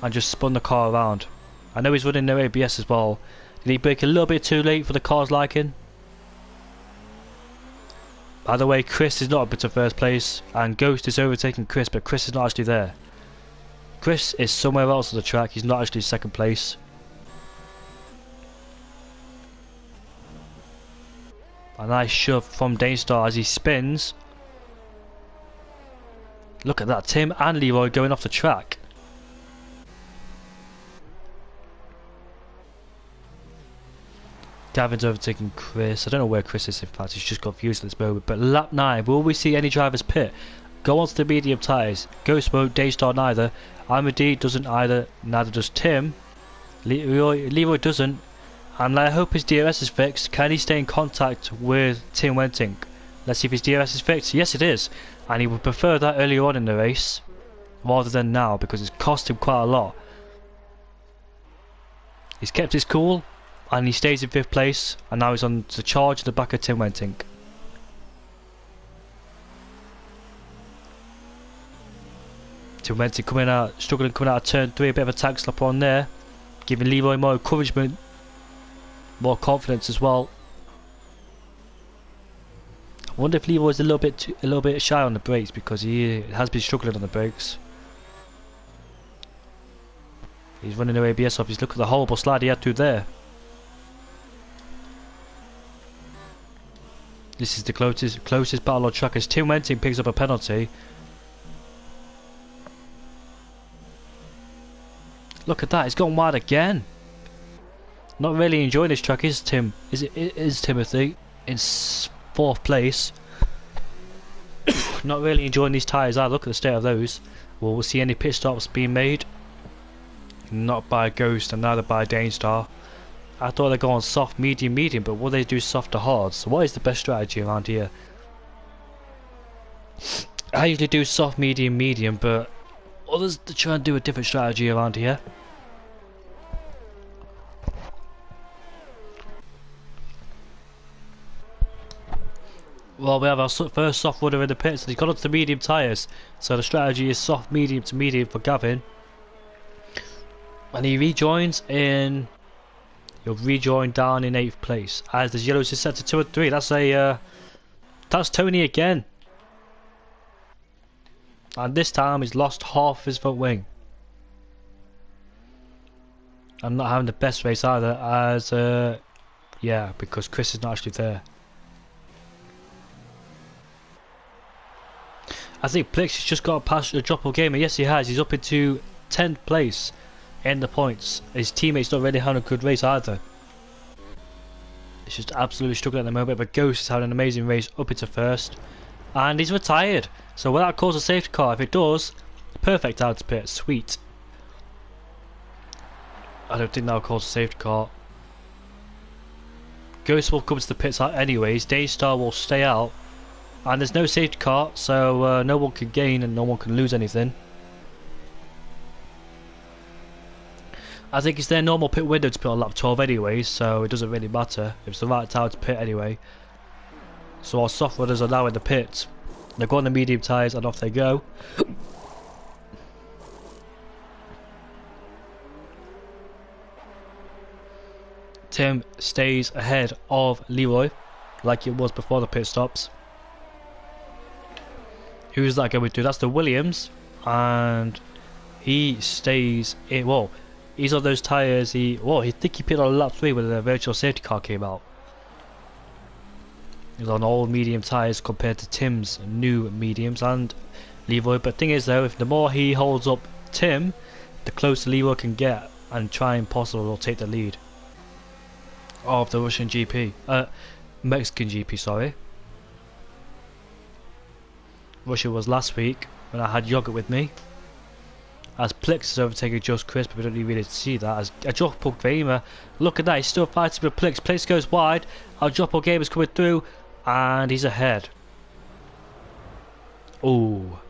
and just spun the car around. I know he's running no ABS as well. Did he brake a little bit too late for the car's liking? By the way, Chris is not up into 1st place and Ghost is overtaking Chris, but Chris is not actually there. Chris is somewhere else on the track. He's not actually 2nd place. A nice shove from Danestar as he spins. Look at that, Tim and Leroy going off the track. Gavin's overtaking Chris. I don't know where Chris is, in fact, he's just confused at this moment. But lap 9, will we see any drivers pit? Go on to the medium tyres. Ghost Mode, Daystar neither. Amity doesn't either, neither does Tim. Leroy doesn't. And I hope his DRS is fixed. Can he stay in contact with Tim Wenting? Let's see if his DRS is fixed. Yes, it is. And he would prefer that earlier on in the race rather than now, because it's cost him quite a lot. He's kept his cool. And he stays in 5th place, and now he's on the charge at the back of Tim Wenting. Tim Wenting coming out, struggling coming out of turn 3, a bit of a tag slap on there, giving Leroy more encouragement, more confidence as well. I wonder if Leroy's a little bit shy on the brakes, because he has been struggling on the brakes. He's running no ABS off. He's look at the horrible slide he had through there. This is the closest battle on track as Tim Wenting picks up a penalty. Look at that, he's gone wide again. Not really enjoying this track, is Tim? Is Timothy in 4th place? Not really enjoying these tyres either. Look at the state of those. Well, we'll see any pit stops being made. Not by Ghost and neither by Danestar. I thought they'd go on soft, medium, medium, but will they do soft to hard? So what is the best strategy around here? I usually do soft, medium, medium, but others try and do a different strategy around here. Well, we have our first soft runner in the pits, and he's got onto the medium tyres. So the strategy is soft, medium to medium for Gavin. And he rejoins in... He'll rejoin down in 8th place as the yellows is set to 2 and 3. That's Tony again, and this time he's lost half his front wing. I'm not having the best race either, as yeah, because Chris is not actually there. I think Plix has just got past the drop of game, and yes he has. He's up into 10th place in the points. His teammates not really having a good race either. It's just absolutely struggling at the moment, but Ghost is having an amazing race up into 1st. And he's retired. So will that cause a safety car? If it does, perfect out to pit. Sweet. I don't think that'll cause a safety car. Ghost will come to the pits out anyways. Daystar will stay out. And there's no safety car, so no one can gain and no one can lose anything. I think it's their normal pit window to put on lap 12 anyways, so it doesn't really matter. It's the right time to pit anyway. So our soft runners are now in the pit. They go on the medium tyres and off they go. Tim stays ahead of Leroy, like it was before the pit stops. Who's that going to? That's the Williams, and he stays in. Well, he's on those tyres. He think he pitted on lap 3 when the virtual safety car came out. He's on old medium tyres compared to Tim's new mediums and Leroy. But thing is though, if the more he holds up Tim, the closer Leroy can get and try and possibly take the lead of the Russian GP, Mexican GP, sorry. Russia was last week when I had yogurt with me. As Plix is overtaking Just Chris, but we don't really see that. As a drop up gamer, look at that, he's still fighting with Plix. Plix goes wide, our drop up gamer's coming through, and he's ahead. Oh,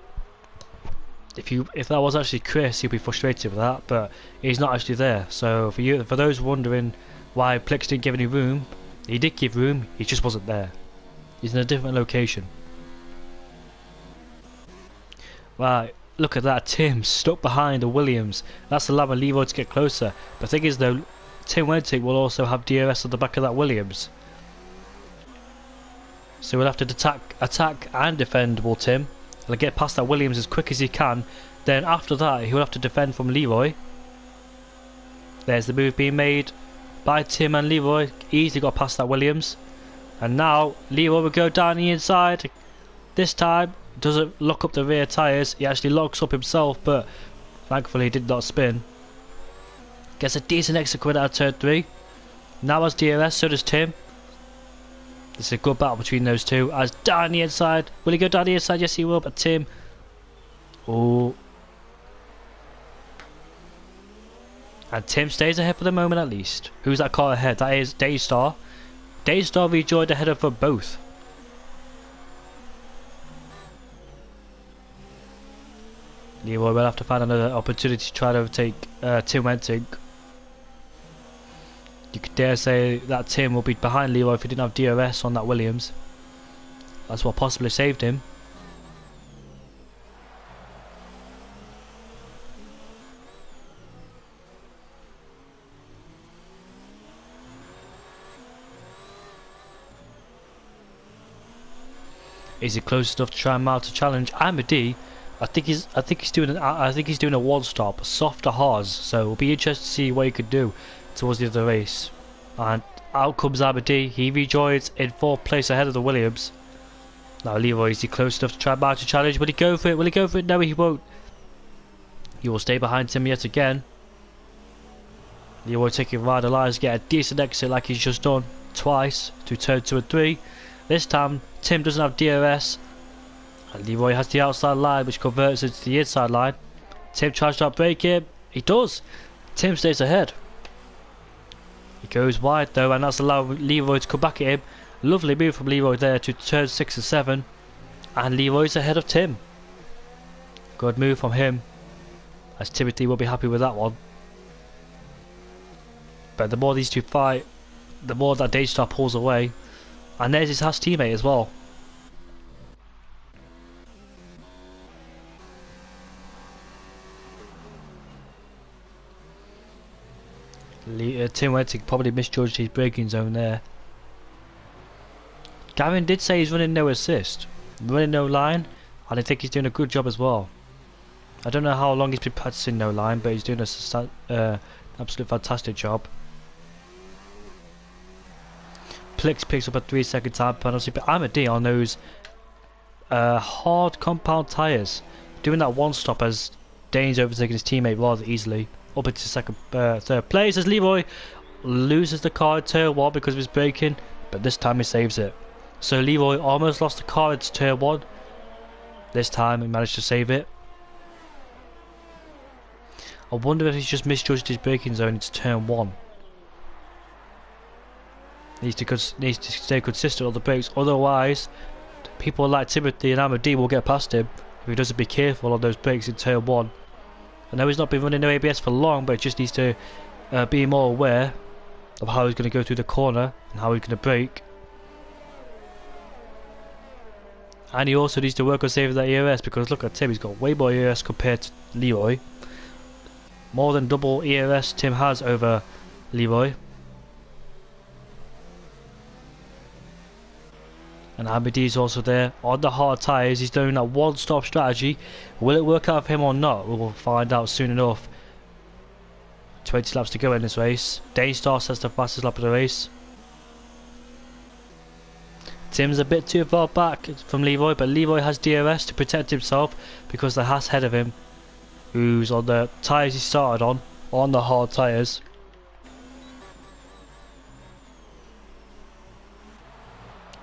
if that was actually Chris, he'd be frustrated with that, but he's not actually there. So for those wondering why Plix didn't give any room, he did give room, he just wasn't there. He's in a different location. Right, look at that, Tim stuck behind the Williams. That's allowing Leroy to get closer. But the thing is though, Tim Wenting will also have DRS on the back of that Williams. So we'll have to attack and defend, will Tim. He'll get past that Williams as quick as he can. Then after that, he'll have to defend from Leroy. There's the move being made by Tim and Leroy. Easily got past that Williams. And now Leroy will go down the inside. This time doesn't lock up the rear tyres. He actually locks up himself, but thankfully he did not spin. Gets a decent exit coming out of turn 3. Now has DRS, so does Tim. This is a good battle between those two. As down the inside. Will he go down the inside? Yes he will, but Tim. Oh. And Tim stays ahead for the moment at least. Who's that car ahead? That is Daystar. Daystar rejoined ahead of them both. Leroy will have to find another opportunity to try to overtake Tim Wenting. You could dare say that Tim will be behind Leroy if he didn't have DRS on that Williams. That's what possibly saved him. Is he close enough to try and mount a challenge? Amity, I think he's doing a one stop, soft to hard. So it'll be interesting to see what he could do towards the end of the race. And out comes Amity. He rejoins in 4th place ahead of the Williams. Now Leroy, is he close enough to try and mount a challenge? Will he go for it? Will he go for it? No, he won't. He will stay behind Tim yet again. Leroy taking right the lines, get a decent exit like he's just done twice to turn 2 and 3. This time Tim doesn't have DRS. And Leroy has the outside line which converts into the inside line. Tim tries to outbrake him. He does. Tim stays ahead. He goes wide though, and that's allowing Leroy to come back at him. Lovely move from Leroy there to turn 6 and 7. And Leroy's ahead of Tim. Good move from him. As Timothy will be happy with that one. But the more these two fight, the more that Daystar pulls away. And there's his Haas teammate as well. Tim Wenting probably misjudged his braking zone there. Gavin did say he's running no assist, running no line, and I think he's doing a good job as well. I don't know how long he's been practicing no line, but he's doing an absolute fantastic job. Plix picks up a 3-second time penalty, but Amity on those hard compound tyres, doing that one stop as Dane's overtaking his teammate rather easily. Up into third place as Leroy loses the car in turn 1 because of his braking, but this time he saves it. So Leroy almost lost the car into turn 1. This time he managed to save it. I wonder if he's just misjudged his braking zone into turn 1. Needs to stay consistent on the brakes, otherwise people like Timothy and Amity will get past him if he doesn't be careful on those brakes in turn 1. I know he's not been running no ABS for long, but he just needs to be more aware of how he's going to go through the corner and how he's going to brake. And he also needs to work on saving that ERS, because look at Tim, he's got way more ERS compared to Leroy. More than double ERS Tim has over Leroy. And Amity's also there on the hard tyres. He's doing that one-stop strategy. Will it work out for him or not? We'll find out soon enough. 20 laps to go in this race. Daystar sets the fastest lap of the race. Tim's a bit too far back from Leroy, but Leroy has DRS to protect himself because the Haas ahead of him, who's on the tyres he started on the hard tyres.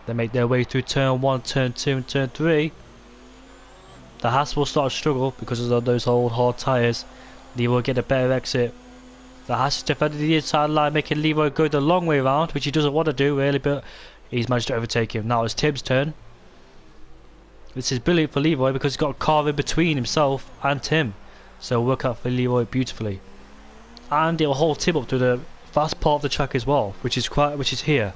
They make their way through turn 1, turn 2 and turn 3. The Haas will start to struggle because of those old hard tyres. Leroy get a better exit. The Haas is defending the inside line, making Leroy go the long way around, which he doesn't want to do really, but he's managed to overtake him. Now it's Tim's turn. This is brilliant for Leroy because he's got a car in between himself and Tim. So it'll work out for Leroy beautifully. And it'll hold Tim up to the fast part of the track as well, which is here.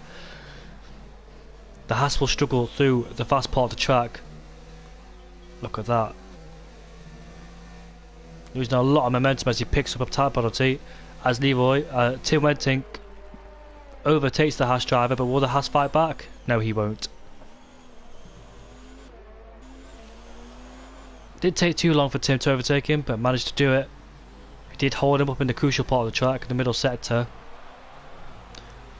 The Haas will struggle through the fast part of the track. Look at that. Losing a lot of momentum as he picks up a time penalty. As Leroy, Tim Wenting overtakes the Haas driver, but will the Haas fight back? No, he won't. Didn't take too long for Tim to overtake him, but managed to do it. He did hold him up in the crucial part of the track, the middle sector.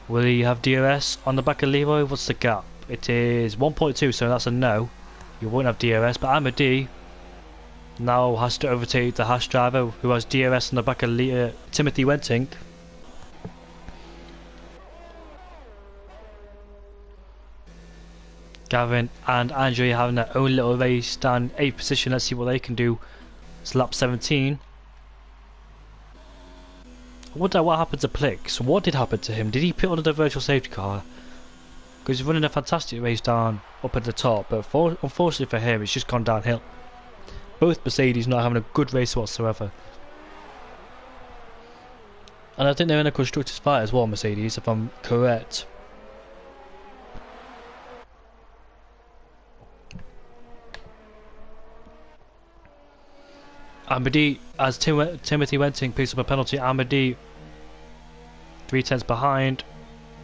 Will he have DRS on the back of Leroy? What's the gap? It is 1.2, so that's a no. You won't have DRS, but Amadi now has to overtake the Haas driver who has DRS on the back of Timothy Wentink. Gavin and Andre having their own little race down 8th position. Let's see what they can do. It's lap 17. I wonder what happened to Plix. What did happen to him? Did he pit under the virtual safety car? Because he's running a fantastic race down up at the top, but unfortunately for him, it's just gone downhill. Both Mercedes not having a good race whatsoever. And I think they're in a constructors fight as well, Mercedes, if I'm correct. Amadi, as Timothy Wentink picks up a penalty, Amadi 3/10 behind.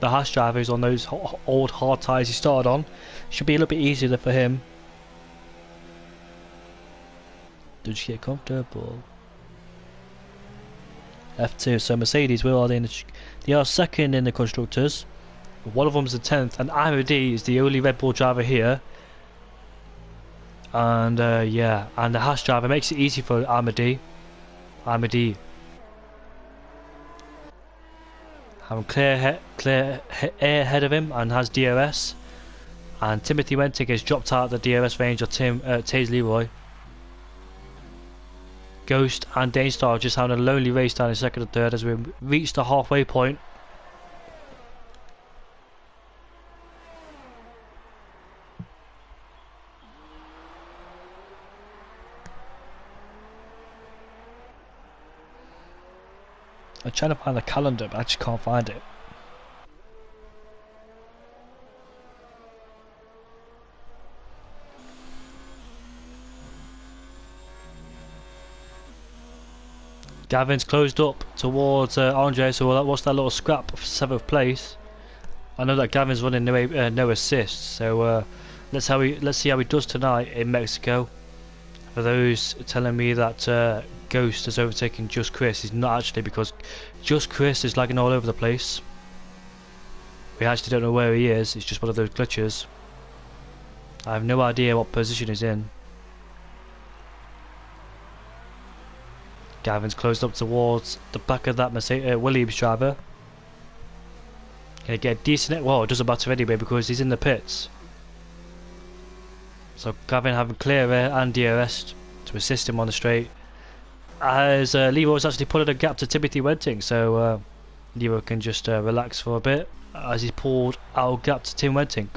The Haas driver is on those old hard tyres he started on. Should be a little bit easier for him. Did you get comfortable? F2, so Mercedes, where are they? They are second in the constructors. One of them is the 10th, and Amadi is the only Red Bull driver here. And yeah, and the Haas driver makes it easy for Amadi. Amadi having clear air ahead of him and has DRS. And Timothy Wentink has dropped out the DRS range of Taze Leroy. Ghost and Danestar just having a lonely race down in second and third as we reach the halfway point. I'm trying to find the calendar, but I just can't find it. Gavin's closed up towards Andre, so that was that little scrap for 7th place. I know that Gavin's running no assists, so let's see how he does tonight in Mexico. For those telling me that Ghost has overtaken Just Chris, is not actually, because Just Chris is lagging all over the place. We actually don't know where he is. It's just one of those glitches. I have no idea what position he's in. Gavin's closed up towards the back of that Williams driver. Gonna get decent. Well, it doesn't matter anyway because he's in the pits. So Gavin having clear air and DRS to assist him on the straight. As Leroy's actually pulling a gap to Timothy Wentink, so Leroy can just relax for a bit as he's pulled out gap to Tim Wentink.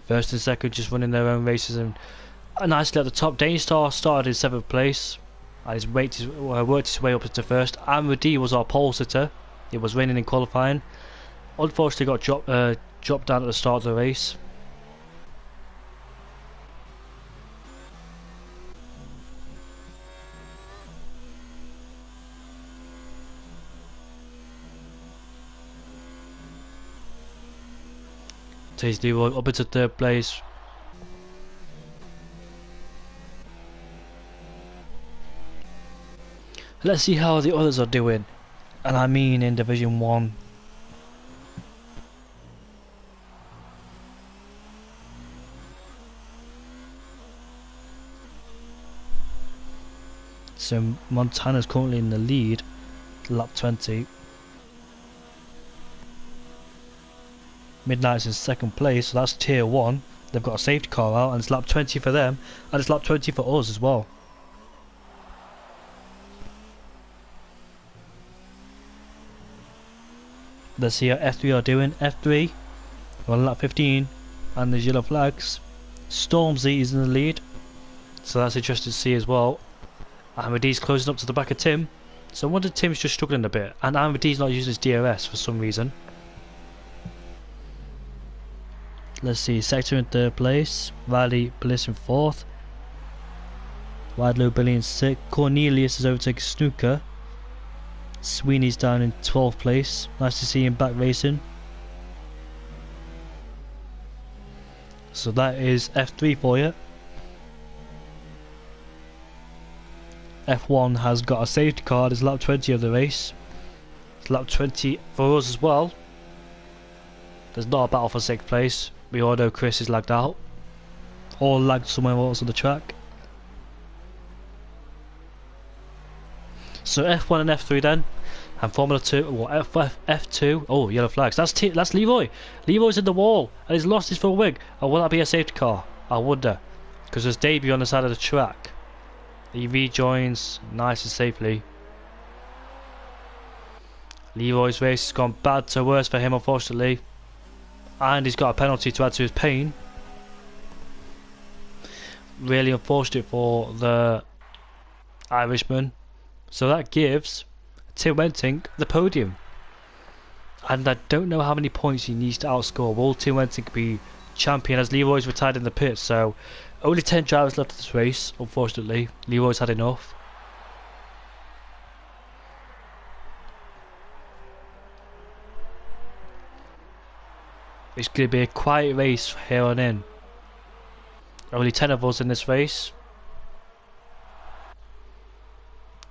First and second just running their own races, and nicely at the top. Danestar started in 7th place and he's worked his way up to first. Amadi was our pole sitter. It was raining in qualifying. Unfortunately got dropped down at the start of the race. Taze Leroy up into 3rd place. Let's see how the others are doing, and I mean in Division 1. So Montana's currently in the lead, lap 20. Midnight's in 2nd place, so that's tier 1. They've got a safety car out, and it's lap 20 for them, and it's lap 20 for us as well. Let's see how F3 are doing. F3 on lap 15, and there's yellow flags. Stormzy is in the lead, so that's interesting to see as well. Amadi's closing up to the back of Tim, so I wonder if Tim's just struggling a bit, and Amadi's not using his DRS for some reason. Let's see, Sector in 3rd place, Riley Bliss in 4th, Widelow Billy in 6th, Cornelius is overtaking Snooker. Sweeney's down in 12th place. Nice to see him back racing. So that is F3 for you. F1 has got a safety car. It's lap 20 of the race. It's lap 20 for us as well. There's not a battle for 6th place. We all know Chris is lagged out. Or lagged somewhere else on the track. So F1 and F3 then. And Formula 2, or F2. Oh, yellow flags. That's Leroy. Leroy's in the wall. And he's lost his full wing. And will that be a safety car? I wonder. Because there's debut on the side of the track. He rejoins nice and safely. Leroy's race has gone bad to worse for him, unfortunately. And he's got a penalty to add to his pain. Really unfortunate for the Irishman. So that gives Tim Wenting the podium. And I don't know how many points he needs to outscore. Will Tim Wenting be champion, as Leroy's retired in the pit? So only 10 drivers left of this race, unfortunately. Leroy's had enough. It's going to be a quiet race from here on in. Only 10 of us in this race.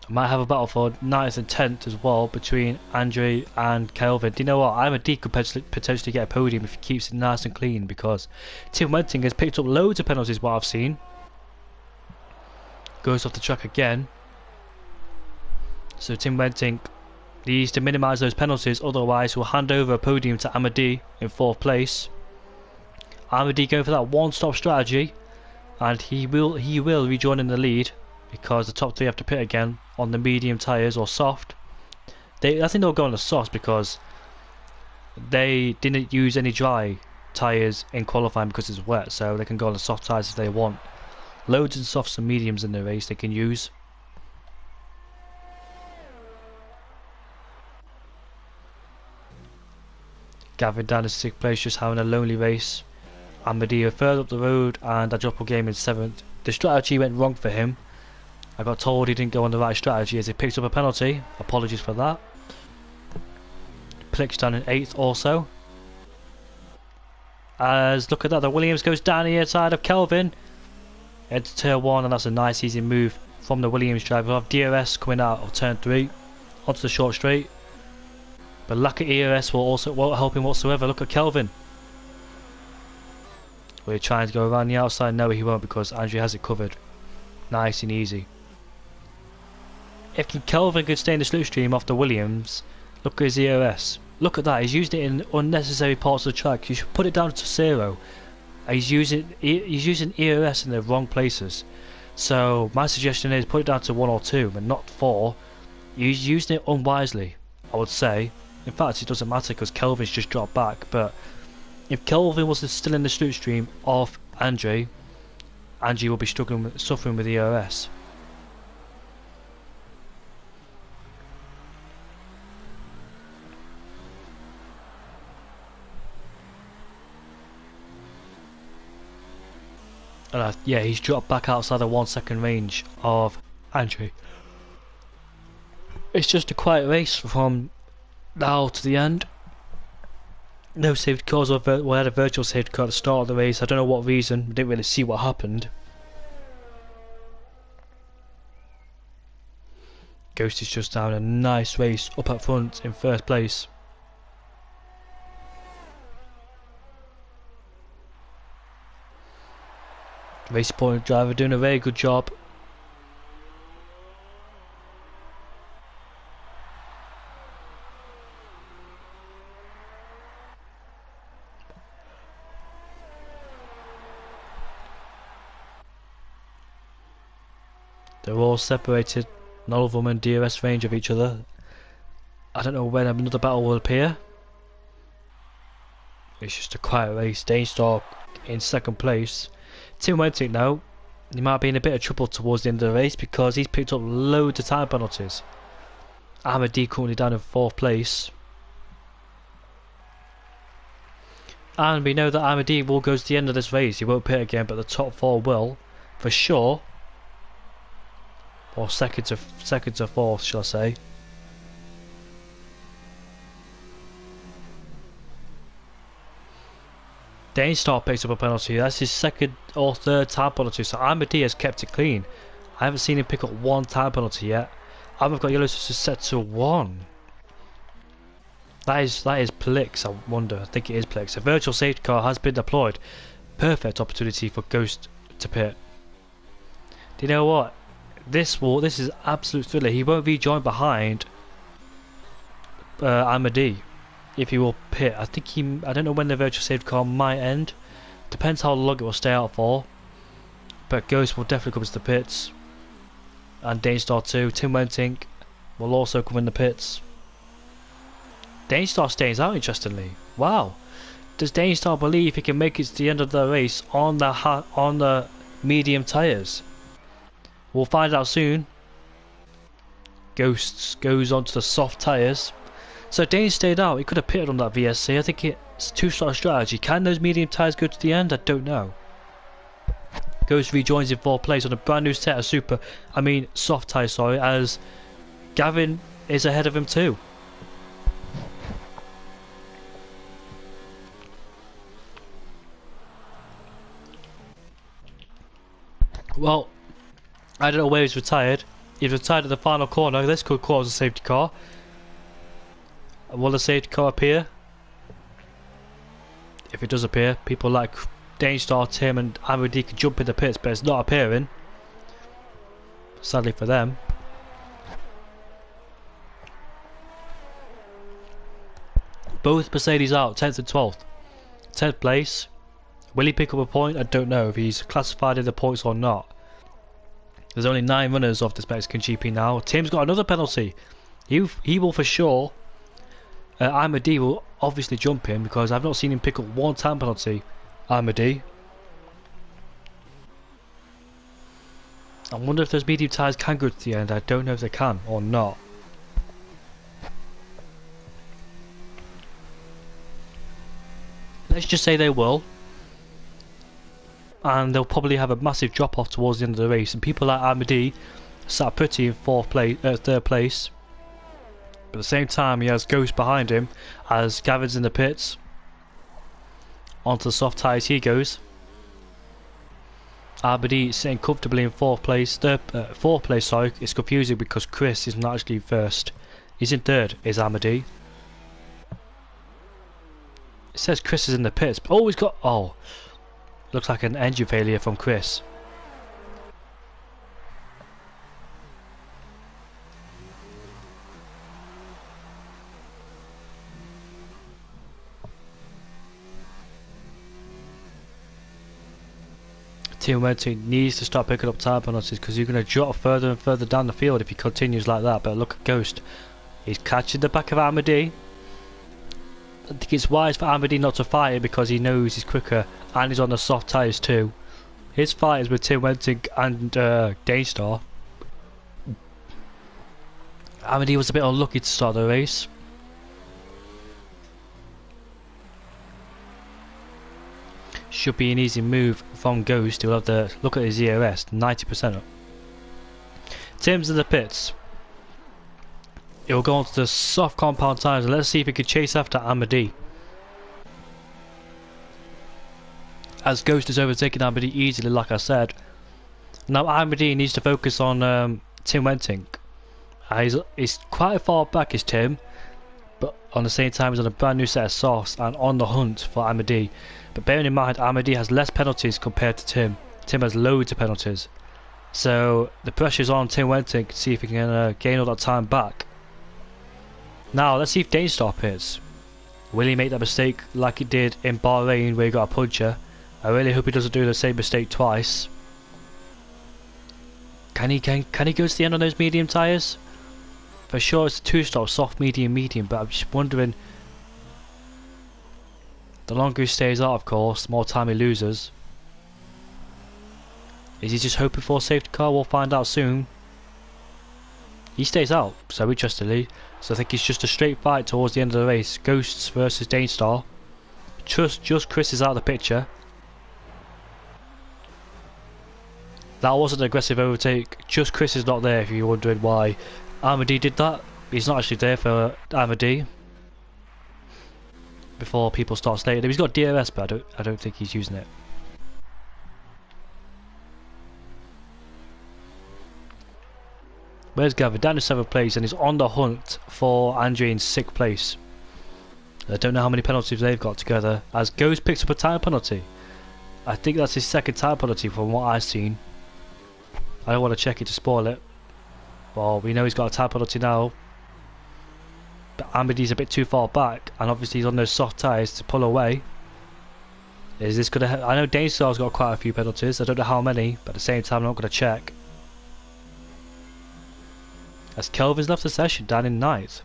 I might have a battle for 9th and 10th as well between Andre and Kelvin. Do you know what? Amadi could potentially get a podium if he keeps it nice and clean, because Tim Wenting has picked up loads of penalties, what I've seen. Goes off the track again. So Tim Wenting needs to minimise those penalties, otherwise we'll hand over a podium to Amadi in 4th place. Amadi going for that one-stop strategy, and he will rejoin in the lead, because the top 3 have to pit again on the medium tyres or soft. I think they'll go on the softs because they didn't use any dry tyres in qualifying because it's wet, so they can go on the soft tyres if they want. Loads and softs and mediums in the race they can use. Gavin down in 6th place, just having a lonely race. Amadi further up the road, and I dropped a game in 7th. The strategy went wrong for him. I got told he didn't go on the right strategy as he picked up a penalty. Apologies for that. Plick's down in 8th also. As look at that, the Williams goes down the inside of Kelvin. Into turn 1, and that's a nice easy move from the Williams driver. We'll have DRS coming out of turn 3 onto the short straight. But lack of ERS won't help him whatsoever. Look at Kelvin. We're trying to go around the outside. No, he won't, because Andrew has it covered. Nice and easy. If Kelvin could stay in the slipstream off the Williams, look at his ERS. Look at that, he's used it in unnecessary parts of the track. You should put it down to 0. He's using ERS in the wrong places. So my suggestion is put it down to 1 or 2, and not 4. He's using it unwisely, I would say. In fact, it doesn't matter because Kelvin's just dropped back. But if Kelvin was still in the slipstream of Andre will be suffering with ERS. Yeah, he's dropped back outside the 1 second range of Andre. It's just a quiet race from now to the end. No safety cars, we had a virtual safety car at the start of the race. I don't know what reason, we didn't really see what happened. Ghost is just down a nice race up at front in 1st place. Race point driver doing a very good job. They're all separated, none of them in DRS range of each other. I don't know when another battle will appear. It's just a quiet race. Dainstar in 2nd place. Tim Wenting now, he might be in a bit of trouble towards the end of the race because he's picked up loads of time penalties. Amadi currently down in 4th place. And we know that Amadi will go to the end of this race. He won't pit again, but the top 4 will, for sure. Or second to 4th, shall I say. Dainstar picks up a penalty. That's his 2nd or 3rd time penalty. So Amadi has kept it clean. I haven't seen him pick up 1 time penalty yet. I've got yellow set to 1. That is Plix, I wonder. I think it is Plix. A virtual safety car has been deployed. Perfect opportunity for Ghost to pit. Do you know what? This is absolute thriller. He won't be joined behind Amadi if he will pit. I don't know when the virtual safety car might end. Depends how long it will stay out for. But Ghost will definitely come to the pits. And Danestar too. Tim Wenting will also come in the pits. Danestar stays out, interestingly. Wow. Does Danestar believe he can make it to the end of the race on the medium tyres? We'll find out soon. Ghosts goes on to the soft tyres. So Dane stayed out. He could have pitted on that VSC. I think it's a two-star strategy. Can those medium tyres go to the end? I don't know. Ghost rejoins in 4th place on a brand new set of soft tyres, sorry, as Gavin is ahead of him too. Well, I don't know where he's retired. He's retired at the final corner. This could cause a safety car. Will the safety car appear? If it does appear, people like Danestar, Tim and Amity can jump in the pits, but it's not appearing. Sadly for them. Both Mercedes out, 10th and 12th. 10th place. Will he pick up a point? I don't know if he's classified in the points or not. There's only 9 runners of this Mexican GP now. Tim's got another penalty. He will for sure. Amadi will obviously jump in because I've not seen him pick up one time penalty. Amadi. I wonder if those medium tyres can go to the end. I don't know if they can or not. Let's just say they will. And they'll probably have a massive drop off towards the end of the race, and people like Amadi sat pretty in 3rd place. But at the same time he has Ghost behind him as Gavin's in the pits. Onto the soft tyres he goes. Amadi sitting comfortably in 4th place. 4th place, sorry. It's confusing because Chris is not actually 1st. He's in 3rd, is Amadi. It says Chris is in the pits, but he's got looks like an engine failure from Chris. Team Wenting needs to start picking up time penalties because you're going to drop further and further down the field if he continues like that. But look at Ghost. He's catching the back of Amadi. I think it's wise for Amadi not to fight it because he knows he's quicker and he's on the soft tyres too. His fight is with Tim Wenting and Danestar. Amadi was a bit unlucky to start the race. Should be an easy move from Ghost. He'll have to look at his ERS, 90% up. Tim's in the pits. He'll go on to the soft compound tyres and let's see if he can chase after Amadi. As Ghost is overtaking Amadi easily, like I said. Now Amadi needs to focus on Tim Wenting. He's quite far back, is Tim, but on the same time he's on a brand new set of softs and on the hunt for Amadi. But bearing in mind, Amadi has less penalties compared to Tim. Tim has loads of penalties. So the pressure's on Tim Wenting to see if he can gain all that time back. Now let's see if Danestar pits. Will he make that mistake like he did in Bahrain where he got a puncher? I really hope he doesn't do the same mistake twice. Can he go to the end on those medium tyres? For sure it's a 2-star, soft, medium, but I'm just wondering. The longer he stays out, of course, the more time he loses. Is he just hoping for a safety car? We'll find out soon. He stays out, so interestingly. So I think it's just a straight fight towards the end of the race. Ghosts versus Danestar. Just Chris is out of the picture. That wasn't an aggressive overtake. Just Chris is not there if you're wondering why Amadi did that. He's not actually there for Amadi. Before people start slating him. He's got DRS, but I don't think he's using it. Where's Gavin? Down to 7th place and he's on the hunt for Andre in 6th place. I don't know how many penalties they've got together, as Ghost picks up a time penalty. I think that's his second time penalty from what I've seen. I don't want to check it to spoil it. Well, we know he's got a time penalty now. But Amidy's a bit too far back, and obviously he's on those soft tyres to pull away. Is this going to... I know Dainstar's got quite a few penalties, I don't know how many, but at the same time I'm not going to check. As Kelvin's left the session down in ninth.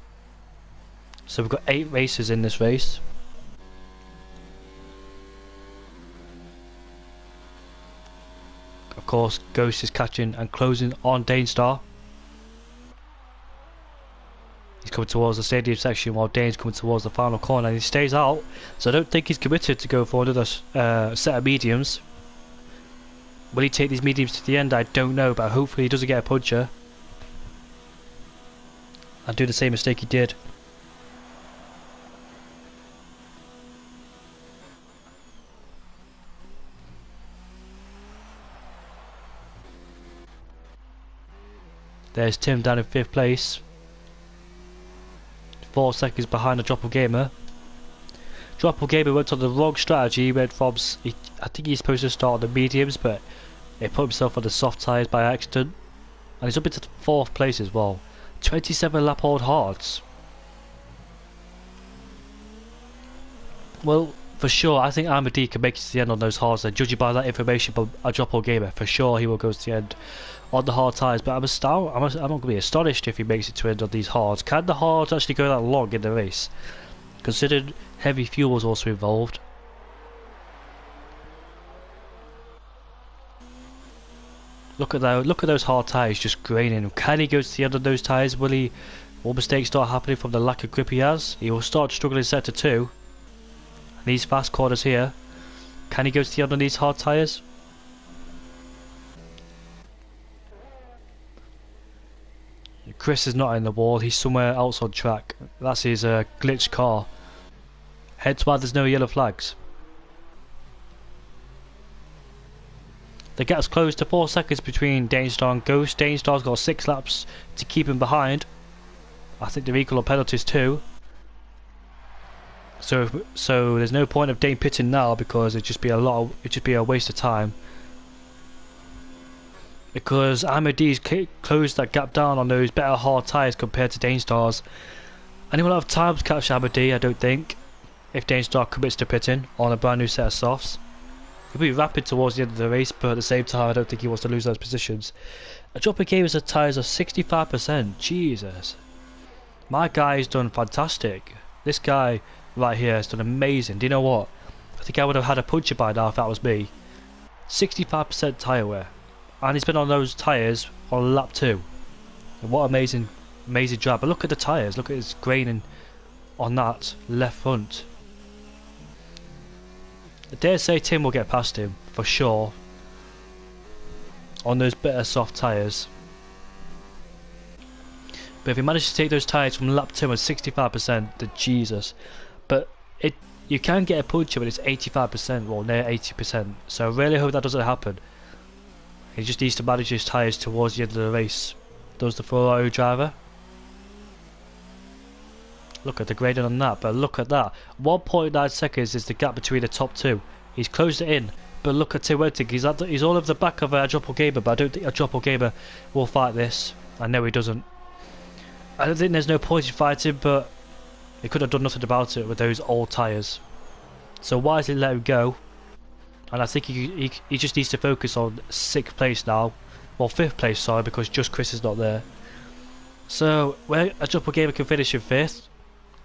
So we've got 8 races in this race. Of course, Ghost is catching and closing on Dainstar. He's coming towards the stadium section while Dane's coming towards the final corner, and he stays out, so I don't think he's committed to go for another set of mediums. Will he take these mediums to the end? I don't know, but hopefully he doesn't get a puncher and do the same mistake he did. There's Tim down in 5th place. 4 seconds behind the Doppelganger. Doppelganger went on the wrong strategy. He went from... I think he's supposed to start on the mediums, but he put himself on the soft tyres by accident. And he's up into 4th place as well. 27 lap old hards. Well, for sure, I think Amity can make it to the end on those hards. And judging by that information from a Doppelganger, for sure he will go to the end on the hard tyres, but I'm not going to be astonished if he makes it to end on these hards. Can the hards actually go that long in the race, considering heavy fuel was also involved? Look at those hard tyres just graining. Can he go to the end of those tyres? Will mistakes start happening from the lack of grip he has? He will start struggling in sector 2. And these fast corners here, can he go to the end on these hard tyres? Chris is not in the wall, he's somewhere else on track. That's his glitched car. Hence why there's no yellow flags. The gap's closed to 4 seconds between Dainstar and Ghost. Dainstar's got 6 laps to keep him behind. I think they're equal on penalties too. So there's no point of Dane pitting now, because it'd just be a waste of time. Because Ahmadi's closed that gap down on those better hard tyres compared to Dainstar's. And he will have time to catch Ahmadi, I don't think, if Dainstar commits to pitting on a brand new set of softs. He'll be rapid towards the end of the race, but at the same time I don't think he wants to lose those positions. A drop of game is a tyres of 65%. Jesus. My guy's done fantastic. This guy right here has done amazing. Do you know what? I think I would have had a puncher by now if that was me. 65% tyre wear. And he's been on those tyres on lap 2. And what amazing job. But look at the tyres, look at his graining on that left front. I dare say Tim will get past him, for sure, on those better soft tyres. But if he manages to take those tyres from lap 2 at 65%, then Jesus. But you can get a puncher when it's 85%, well near 80%, so I really hope that doesn't happen. He just needs to manage his tyres towards the end of the race. Does the Ferrari driver. Look at the grading on that, but look at that. 1.9 seconds is the gap between the top 2. He's closed it in, but look at Tim Wenting. He's all over the back of a Doppelganger, but I don't think a Doppelganger will fight this. I know he doesn't. I don't think there's no point in fighting, but he could have done nothing about it with those old tyres. So wisely let him go. And I think he just needs to focus on 6th place now. Well, 5th place, sorry, because just Chris is not there. So, where a Doppelganger can finish in 5th,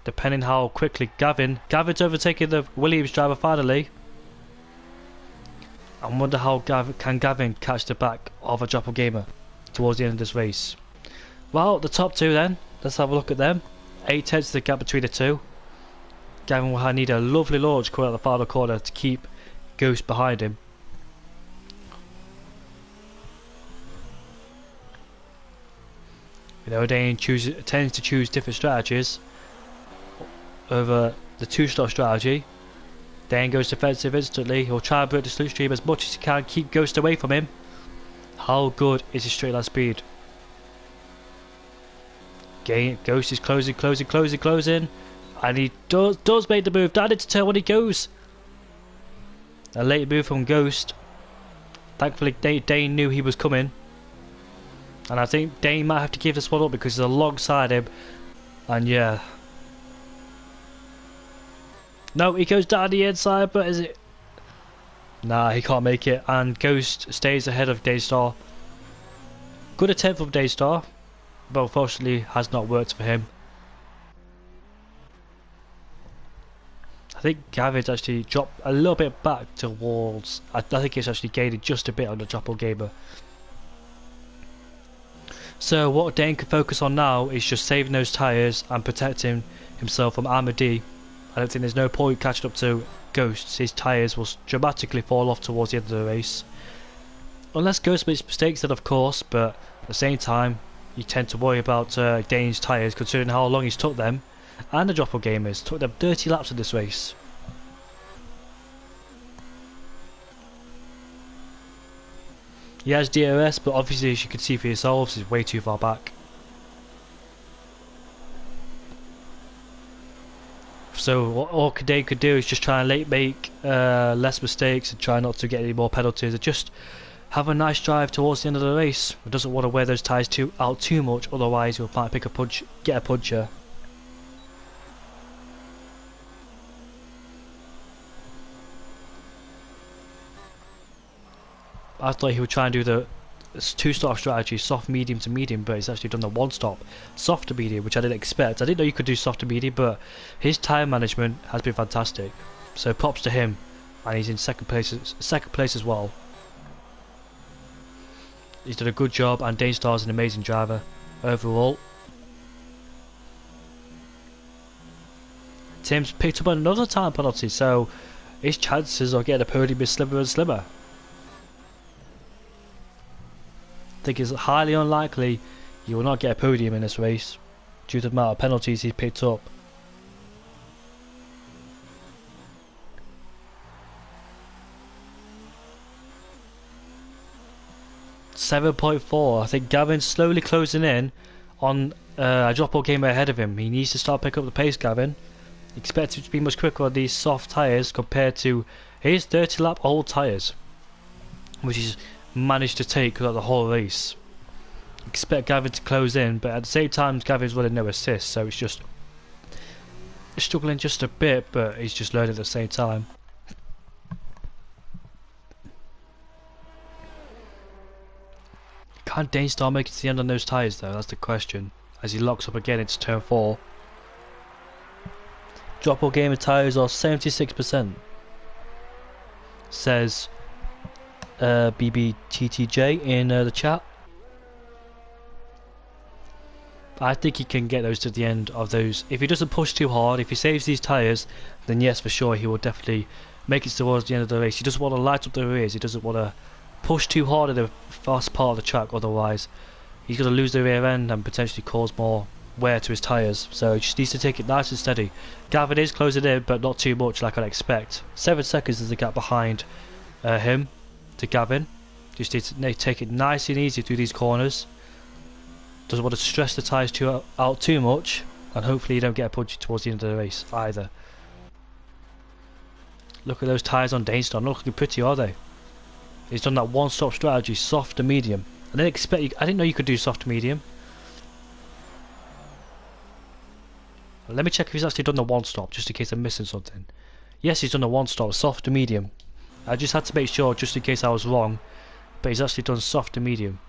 depending how quickly Gavin's overtaking the Williams driver finally. I wonder how Gavin catch the back of a Doppelganger towards the end of this race. Well, the top 2 then, let's have a look at them. 8 tenths the gap between the 2. Gavin will need a lovely launch coming out the final corner to keep Ghost behind him. You know, Dane tends to choose different strategies over the 2-slot strategy. Dane goes defensive instantly. He'll try and break the slipstream as much as he can, keep Ghost away from him. How good is his straight line speed? Ghost is closing. And he does make the move down into turn when he goes. A late move from Ghost. Thankfully Dane knew he was coming. And I think Dane might have to give this one up because he's alongside him. And yeah. No, he goes down the inside, but is it? Nah, he can't make it. And Ghost stays ahead of Daystar. Good attempt from Daystar, but unfortunately has not worked for him. I think Gavin's actually dropped a little bit back towards. I think he's actually gained just a bit on the doppelganger. So what Dane can focus on now is just saving those tyres and protecting himself from Armour D. I don't think there's no point catching up to Ghost. His tyres will dramatically fall off towards the end of the race. Unless Ghost makes mistakes then of course, but at the same time you tend to worry about Dane's tyres considering how long he's took them. And the doppelgangers took them 30 laps in this race. He has DRS, but obviously as you can see for yourselves, he's way too far back. So what all Dane could do is just try and make less mistakes and try not to get any more penalties and just have a nice drive towards the end of the race. He doesn't want to wear those tyres out too much, otherwise he'll might get a puncher. I thought he would try and do the two-stop strategy, soft, medium to medium, but he's actually done the one-stop, soft to medium, which I didn't expect. I didn't know you could do soft to medium, but his tyre management has been fantastic. So props to him, and he's in second place as well. He's done a good job, and Daystar's an amazing driver overall. Tim's picked up another time penalty, so his chances of getting a podium is slimmer and slimmer. I think it's highly unlikely he will not get a podium in this race due to the amount of penalties he's picked up. .4. I think Gavin's slowly closing in on a doppelganger ahead of him. He needs to start picking up the pace, Gavin. Expect him to be much quicker on these soft tyres compared to his 30 lap old tyres, which he's managed to take throughout the whole race. Expect Gavin to close in, but at the same time Gavin's running no assist, so it's just struggling just a bit, but he's just learning at the same time. Can Daystar make it to the end on those tyres though? That's the question, as he locks up again into turn 4. Doppelganger tyres are 76%, says BBTTJ in the chat. I think he can get those to the end of those. If he doesn't push too hard, if he saves these tyres, then yes, for sure he will definitely make it towards the end of the race. He doesn't want to light up the rears, he doesn't want to push too hard in the fast part of the track, otherwise he's going to lose the rear end and potentially cause more wear to his tyres. So he just needs to take it nice and steady. Gavin is closing in, but not too much like I'd expect. 7 seconds is the gap behind him to Gavin. Just needs to take it nice and easy through these corners. Doesn't want to stress the tyres out too much, and hopefully you don't get a punch towards the end of the race either. Look at those tyres on Danestar, not looking pretty, are they? He's done that one-stop strategy, soft to medium. I didn't know you could do soft to medium. Let me check if he's actually done the one-stop, just in case I'm missing something. Yes, he's done the one-stop, soft to medium. I just had to make sure, just in case I was wrong, but he's actually done soft to medium.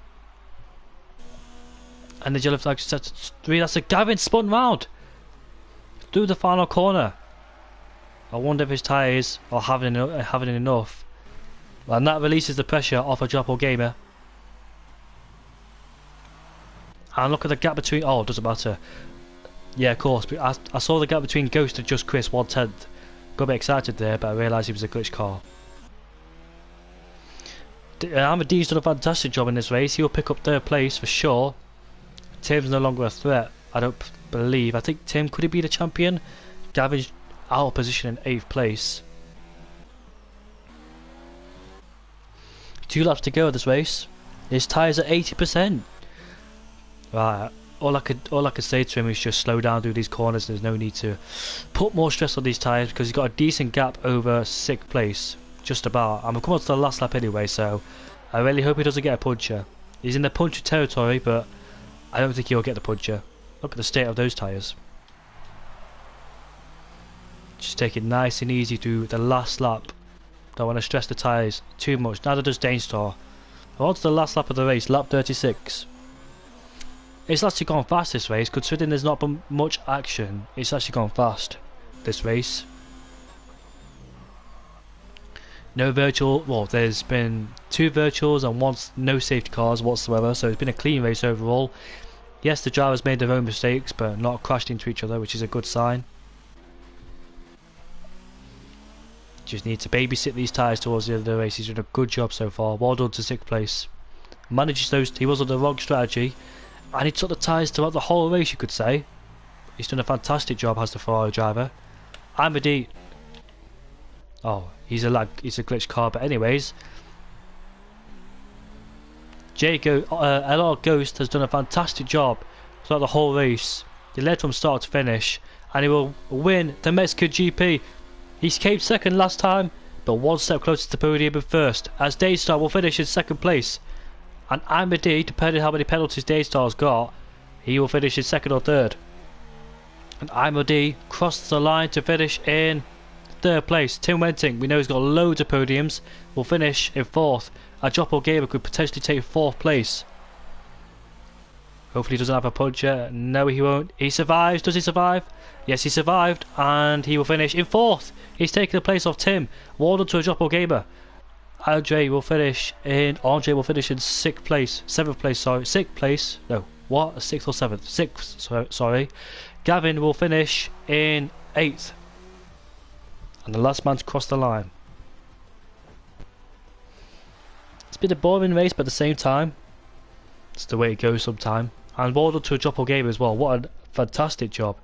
And the yellow flag set to 3. That's a Gavin spun round through the final corner. I wonder if his tyres are having enough. And that releases the pressure off a doppelganger. And look at the gap between. Oh, it doesn't matter. Yeah, of course. But I saw the gap between Ghost and Just Chris 1/10. Got a bit excited there, but I realised he was a glitch car. Ahmadi's done a fantastic job in this race. He'll pick up 3rd place for sure. Tim's no longer a threat, I don't believe. I think Tim, could he be the champion? Gavin's out of position in 8th place. 2 laps to go of this race. His tyres are 80%. Right, all I could say to him is just slow down through these corners. There's no need to put more stress on these tyres because he's got a decent gap over 6th place, just about. I'm coming on to the last lap anyway, so I really hope he doesn't get a puncher. He's in the puncher territory, but I don't think he'll get the puncher. Look at the state of those tyres. Just take it nice and easy through the last lap. Don't want to stress the tyres too much. Neither does Dainstar. On to the last lap of the race, lap 36. It's actually gone fast this race, considering there's not been much action. It's actually gone fast, this race. No virtual, well, there's been 2 virtuals and no safety cars whatsoever, so it's been a clean race overall. Yes, the drivers made their own mistakes, but not crashed into each other, which is a good sign. Just need to babysit these tyres towards the end of the race. He's done a good job so far. Well done to 6th place. Manages those, he was on the wrong strategy, and he took the tyres throughout the whole race, you could say. He's done a fantastic job as the Ferrari driver. Amity. Oh, he's a glitch car, but anyways. LR Ghost has done a fantastic job throughout the whole race. He led from start to finish, and he will win the Mexico GP. He came 2nd last time, but 1 step closer to the podium in 1st, as Daystar will finish in 2nd place. And Amity, depending on how many penalties Daystar's got, he will finish in 2nd or 3rd. And Amity crosses the line to finish in 3rd place. Tim Wenting, we know he's got loads of podiums, will finish in 4th. And Joppo Gamer could potentially take 4th place. Hopefully he doesn't have a puncher. No, he won't. He survives. Does he survive? Yes, he survived, and he will finish in 4th. He's taking the place of Tim. Well done to a Joppo Gamer. Andre will finish in 6th place. 7th place, sorry. 6th place. No, what? 6th or 7th? 6th, sorry. Gavin will finish in 8th. And the last man to cross the line. It's been a boring race, but at the same time, it's the way it goes sometime. And well done to a Joppo Gamer as well. What a fantastic job.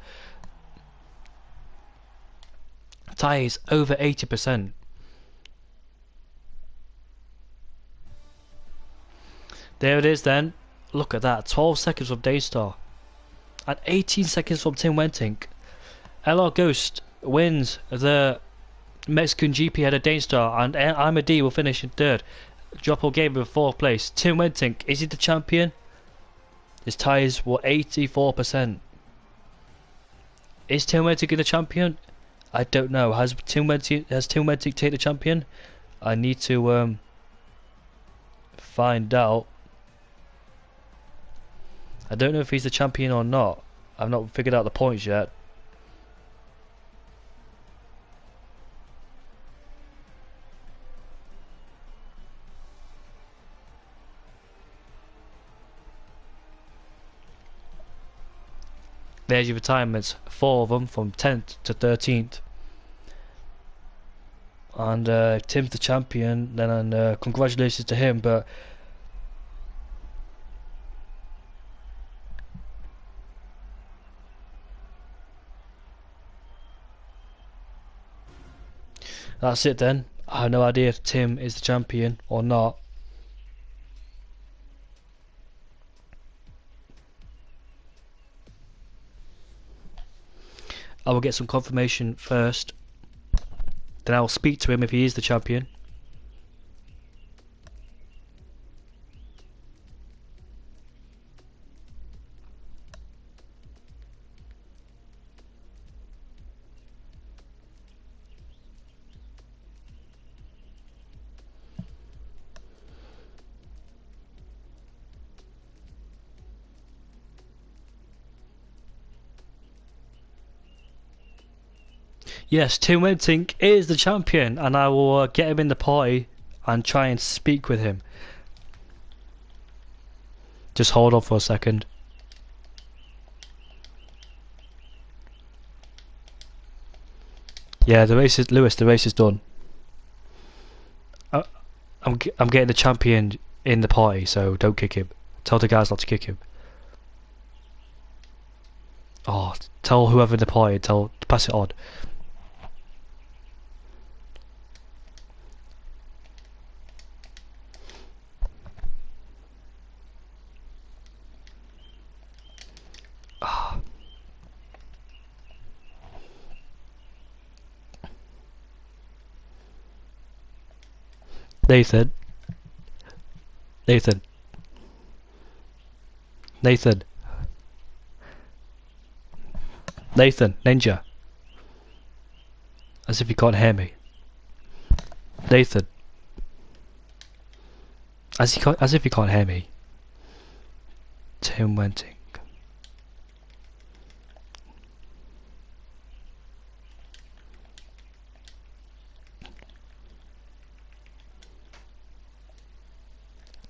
Tyres over 80%. There it is then. Look at that. 12 seconds from Daystar. And 18 seconds from Tim Wenting. LR Ghost wins the Mexican GP ahead of Daystar. And Amity will finish in 3rd. Joppo Gamer in 4th place. Tim Wenting, is he the champion? His tyres were 84%. Is Tim Wenting the champion? I don't know. Has Tim Wenting taken the champion? I need to find out. I don't know if he's the champion or not. I've not figured out the points yet. There's your retirements, 4 of them from 10th to 13th. And Tim's the champion, then congratulations to him, but that's it then. I have no idea if Tim is the champion or not. I will get some confirmation first. Then I will speak to him if he is the champion. Yes, Tim Wenting is the champion, and I will get him in the party and try and speak with him. Just hold on for a second. Yeah, the race is Lewis. The race is done. I'm getting the champion in the party, so don't kick him. Tell the guys not to kick him. Oh, tell whoever in the party. Pass it on. Nathan. Nathan. Nathan. Nathan. Ninja. As if you can't hear me. Nathan. As if you can't hear me. Tim Wenting.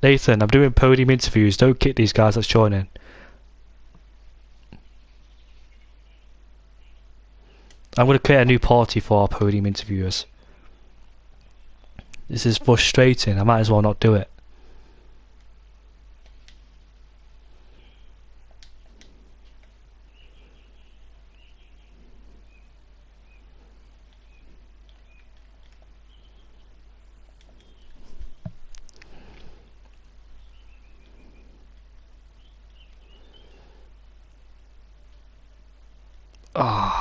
Nathan, I'm doing podium interviews. Don't kick these guys that's joining. I'm going to create a new party for our podium interviewers. This is frustrating. I might as well not do it. Ah.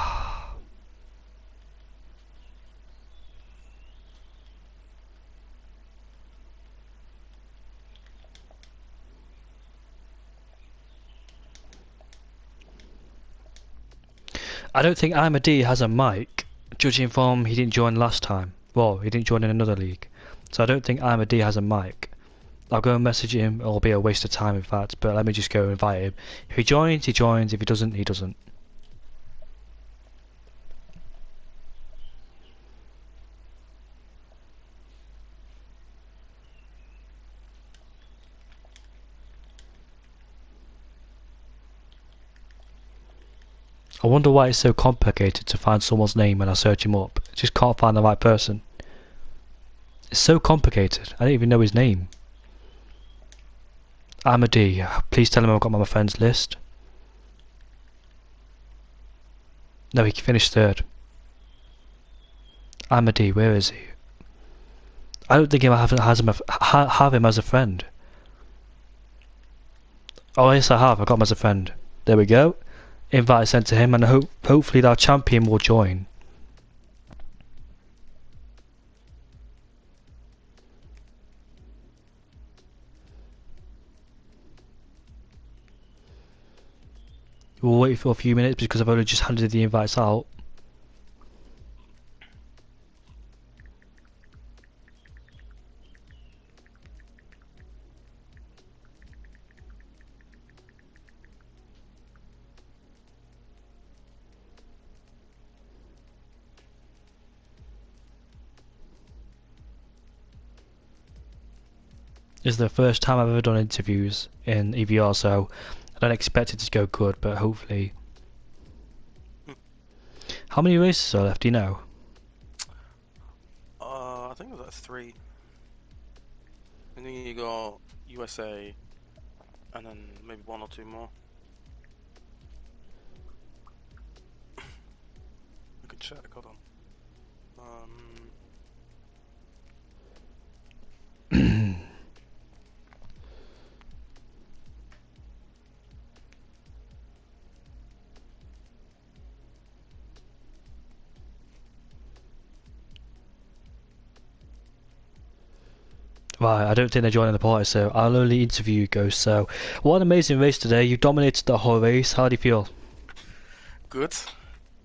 I don't think I'm a D has a mic, judging from he didn't join last time. Well, he didn't join in another league. So I don't think I'm a D has a mic. I'll go and message him, it'll be a waste of time in fact, but let me just go invite him. If he joins, he joins. If he doesn't, he doesn't. I wonder why it's so complicated to find someone's name when I search him up. I just can't find the right person. It's so complicated. I don't even know his name. I'm a D. Please tell him I've got him on my friends list. No, he finished third. I'm a D. Where is he? I don't think I have him as a friend. Oh yes, I have. I got him as a friend. There we go. Invite sent to him, and hopefully our champion will join. We'll wait for a few minutes because I've only just handed the invites out. This is the first time I've ever done interviews in EVR, so I don't expect it to go good, but hopefully. How many races are left, do you know? I think it was like 3. And then you got USA, and then maybe 1 or 2 more. I can check, hold on. Right, I don't think they're joining the party, so I'll only interview Ghost. So, what an amazing race today. You dominated the whole race. How do you feel? Good.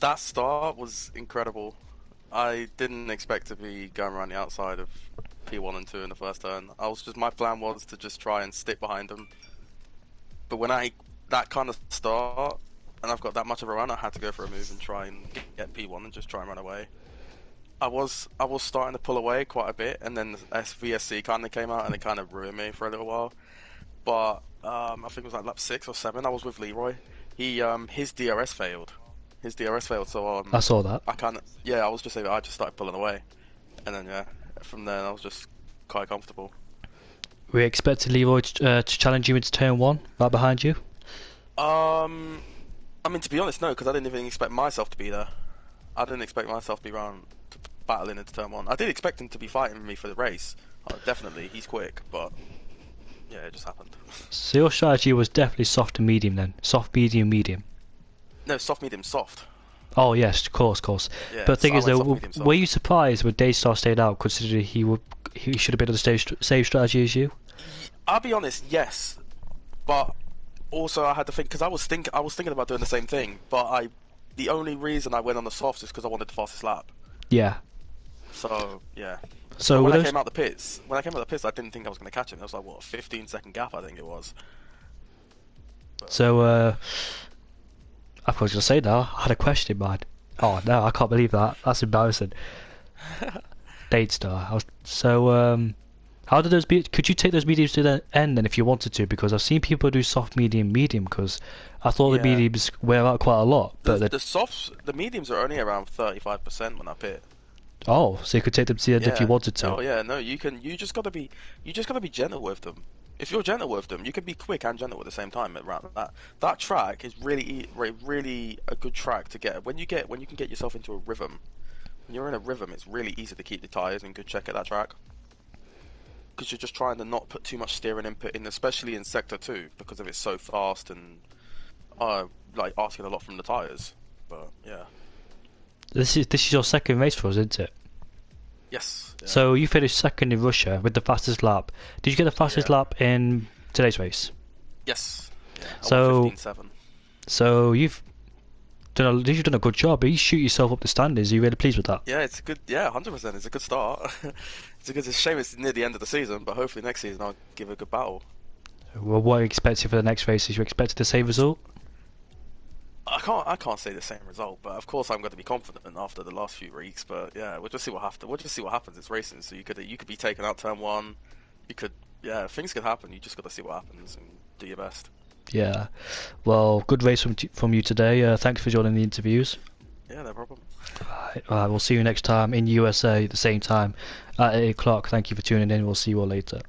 That start was incredible. I didn't expect to be going around the outside of P1 and 2 in the first turn. My plan was to just try and stick behind them. But when that kind of start, and I've got that much of a run, I had to go for a move and try and get P1 and just try and run away. I was starting to pull away quite a bit, and then the VSC kind of came out, and it kind of ruined me for a little while. But I think it was like lap 6 or 7. I was with Leroy. His DRS failed. So I saw that. I was just I just started pulling away, and then from there I was just quite comfortable. We expected Leroy to challenge you into turn 1, right behind you. I mean, to be honest, no, because I didn't even expect myself to be there. I didn't expect myself to be battling into turn 1. I did expect him to be fighting me for the race. Definitely, he's quick, but yeah, it just happened. So your strategy was definitely soft and medium then? Soft, medium, medium? No, soft, medium, soft. Oh yes, of course, of course. Yeah, But the so thing I is, went though, soft medium were soft. you surprised when Daystar stayed out, considering he should have been on the same strategy as you? I'll be honest, yes, but also I had to think because I was thinking about doing the same thing, but the only reason I went on the softs is because I wanted the fastest lap. Yeah. So yeah, but So with those, when I came out the pits, I didn't think I was going to catch him. It was like what, a 15-second gap, I think it was. But so yeah, I was gonna say now, I had a question in mind. Oh no, I can't believe that. That's embarrassing. Daystar. How did those be? Could you take those mediums to the end then if you wanted to? Because I've seen people do soft, medium, medium. Because I thought the yeah. mediums wear out quite a lot, but The mediums are only around 35% when I pit. oh, so you could take them to the end if you Yeah. wanted to. Oh yeah. No, you can. You just gotta be gentle with them. If you're gentle with them, you can be quick and gentle at the same time. Around that track is really a good track to get. When you can get yourself into a rhythm. When you're in a rhythm, it's really easy to keep the tires in good check at that track because you're just trying to not put too much steering input in, especially in sector two because of it's so fast and like asking a lot from the tires. But yeah. This is your second race for us, isn't it? Yes. Yeah. So you finished second in Russia with the fastest lap. Did you get the fastest Yeah. lap in today's race? Yes. Yeah. I went So 15.7. so you've done a good job. You shoot yourself up the standings. Are you really pleased with that? Yeah, it's a good. Yeah, 100%. It's a good start. It's a shame it's near the end of the season, but hopefully next season I'll give a good battle. Well, what are you expecting for the next race? Is you expecting the same result? I can't say the same result, but of course I'm going to be confident after the last few weeks. But yeah, we'll just see what happens. We'll just see what happens. It's racing, so you could be taken out turn one. You could yeah, things could happen. You just got to see what happens and do your best. Yeah. Well, good race from you today. Thanks for joining the interviews. Yeah, no problem. We'll see you next time in USA at the same time at 8 o'clock. Thank you for tuning in. We'll see you all later.